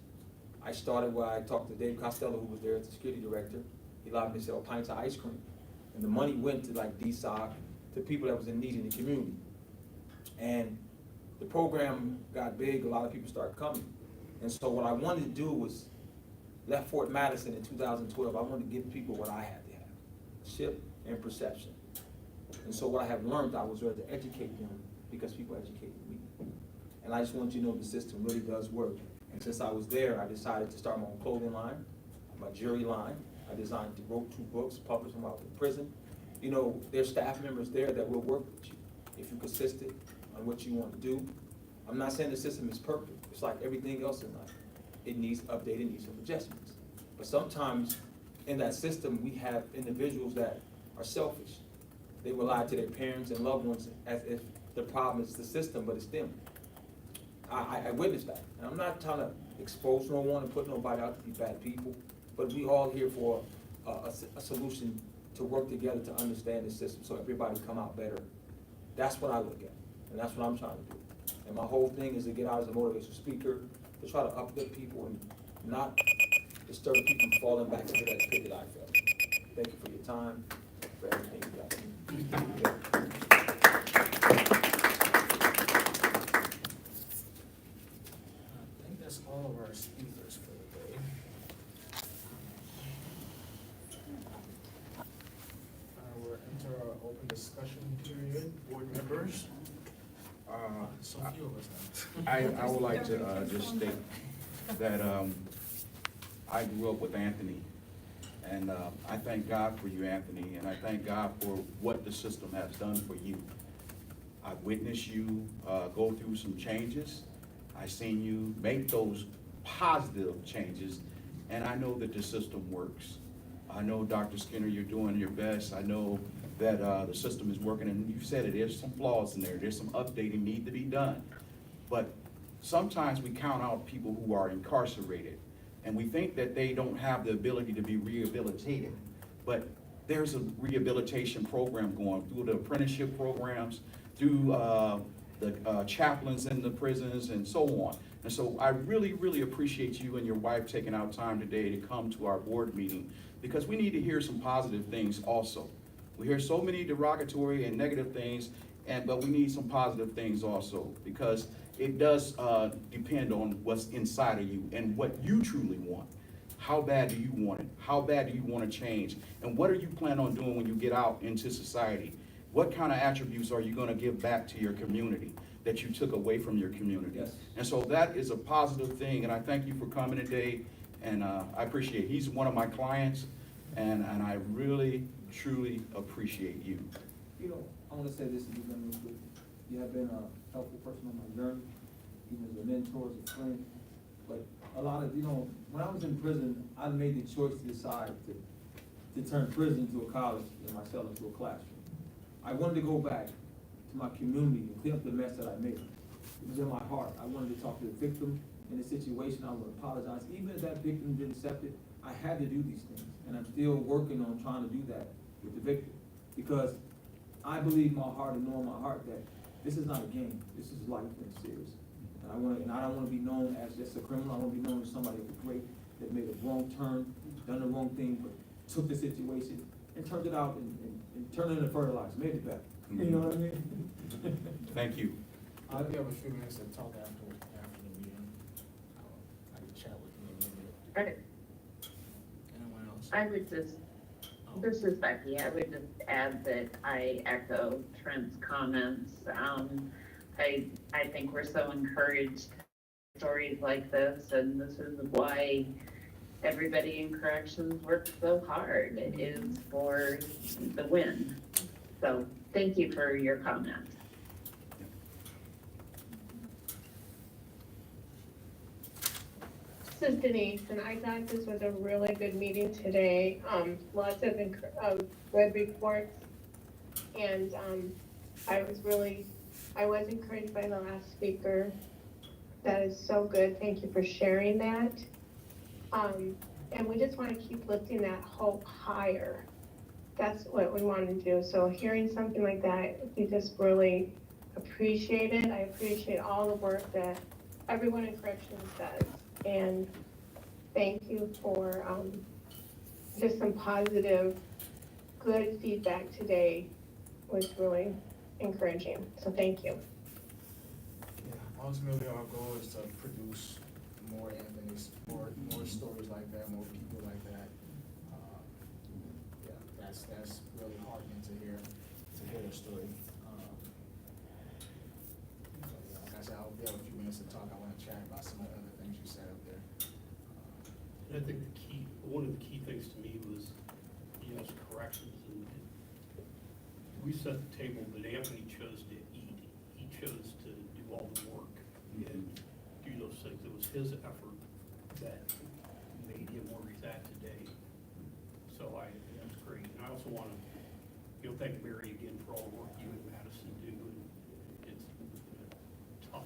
I started where I talked to Dave Costello, who was there as the security director. He allowed me to sell pints of ice cream. And the money went to like DSOC, to people that was in need in the community. And the program got big, a lot of people started coming. And so what I wanted to do was, left Fort Madison in 2012, I wanted to give people what I had to have, ship and perception. And so what I have learned, I was there to educate them because people educated me. And I just want you to know the system really does work. And since I was there, I decided to start my own clothing line, my jewelry line. I wrote 2 books, published them while I was in prison. You know, there's staff members there that will work with you if you're consistent on what you want to do. I'm not saying the system is perfect. It's like everything else in life. It needs updating, needs some adjustments. But sometimes in that system, we have individuals that are selfish. They rely to their parents and loved ones as if the problem is the system, but it's them. I witnessed that. And I'm not trying to expose no one and put nobody out to be bad people, but we all here for a solution to work together to understand the system so everybody come out better. That's what I look at, and that's what I'm trying to do. And my whole thing is to get out as a motivational speaker, to try to uplift people and not disturb people from falling back into that pit that I fell. Thank you for your time, for everything you got. I think that's all of our speakers for the day. We'll enter our open discussion period. Board members? So few of us now. I would like to just state that I grew up with Anthony, and I thank God for you, Anthony, and I thank God for what the system has done for you. I've witnessed you go through some changes. I've seen you make those positive changes, and I know that the system works. I know, Dr. Skinner, you're doing your best. I know that the system is working, and you said it, there's some flaws in there. There's some updating need to be done. But sometimes we count out people who are incarcerated. And we think that they don't have the ability to be rehabilitated. But there's a rehabilitation program going through the apprenticeship programs, through the chaplains in the prisons and so on. And so I really, really appreciate you and your wife taking out time today to come to our board meeting, because we need to hear some positive things also. We hear so many derogatory and negative things, but we need some positive things also, because it does depend on what's inside of you and what you truly want. How bad do you want it? How bad do you want to change? And what are you planning on doing when you get out into society? What kind of attributes are you going to give back to your community that you took away from your community? Yes. And so that is a positive thing, and I thank you for coming today, and I appreciate it. He's one of my clients, and I really, truly appreciate you. You know, I want to say this to you, real quick. You have been a helpful person on my journey, even as a mentor, as a friend. But a lot of, when I was in prison, I made the choice to decide to turn prison into a college and myself into a classroom. I wanted to go back to my community and clean up the mess that I made. It was in my heart. I wanted to talk to the victim in the situation. I would apologize. Even if that victim didn't accept it, I had to do these things. And I'm still working on trying to do that with the victim. Because I believe in my heart and know in my heart that this is not a game. This is life and it's serious. And I don't want to be known as just a criminal. I want to be known as somebody that was great, that made a wrong turn, done the wrong thing, but took the situation and turned it out and turned it into fertilizer, made it better. You know what I mean? Thank you. I do have a few minutes to talk after the meeting. I can chat with you a little bit. Right. Anyone else? I would just, this is Becky, I would just add that I echo Trent's comments. I think we're so encouraged by stories like this, and this is why everybody in corrections works so hard. It is for the win. So thank you for your comment. This is Denise, and I thought this was a really good meeting today. Lots of good reports, and I was encouraged by the last speaker. That is so good. Thank you for sharing that. And we just want to keep lifting that hope higher. That's what we want to do. So hearing something like that, we just really appreciate it. I appreciate all the work that everyone in corrections does. And thank you for just some positive, good feedback today. Was really encouraging. So thank you. Yeah, ultimately our goal is to produce more Anthony's, more stories like that, more people like that. Yeah, that's really heartening to hear the story. So, yeah, like I said, I'll be able a few minutes to talk. I want to chat about some of the other things you said up there. And I think one of the key things to me was, yes, corrections, and we set the table, but Anthony chose to eat. He chose to do all the work and do those things. It was his effort that made him where he's at today. So that's great. And I also want to, thank Mary again for all the work you and Madison do. And it's tough.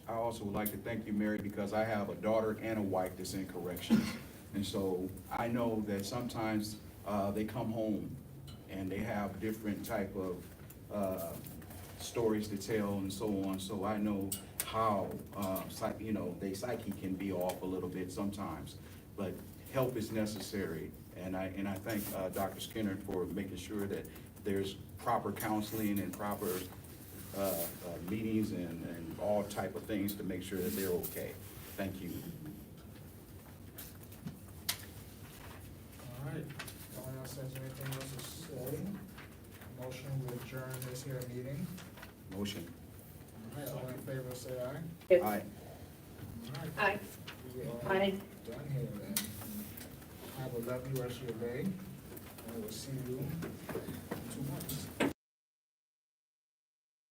I also would like to thank you, Mary, because I have a daughter and a wife that's in corrections. And so I know that sometimes they come home and they have different type of stories to tell and so on. So I know how, their psyche can be off a little bit sometimes, but help is necessary. And I thank Dr. Skinner for making sure that there's proper counseling and proper meetings and all type of things to make sure that they're okay. Thank you. All right, no one else has anything else to say? Motion to adjourn this here meeting. Motion. All right, all in favor, say aye. Aye. All right. Aye. We are Aye. done here then. Have a lovely rest of your day, and we'll see you in 2 months.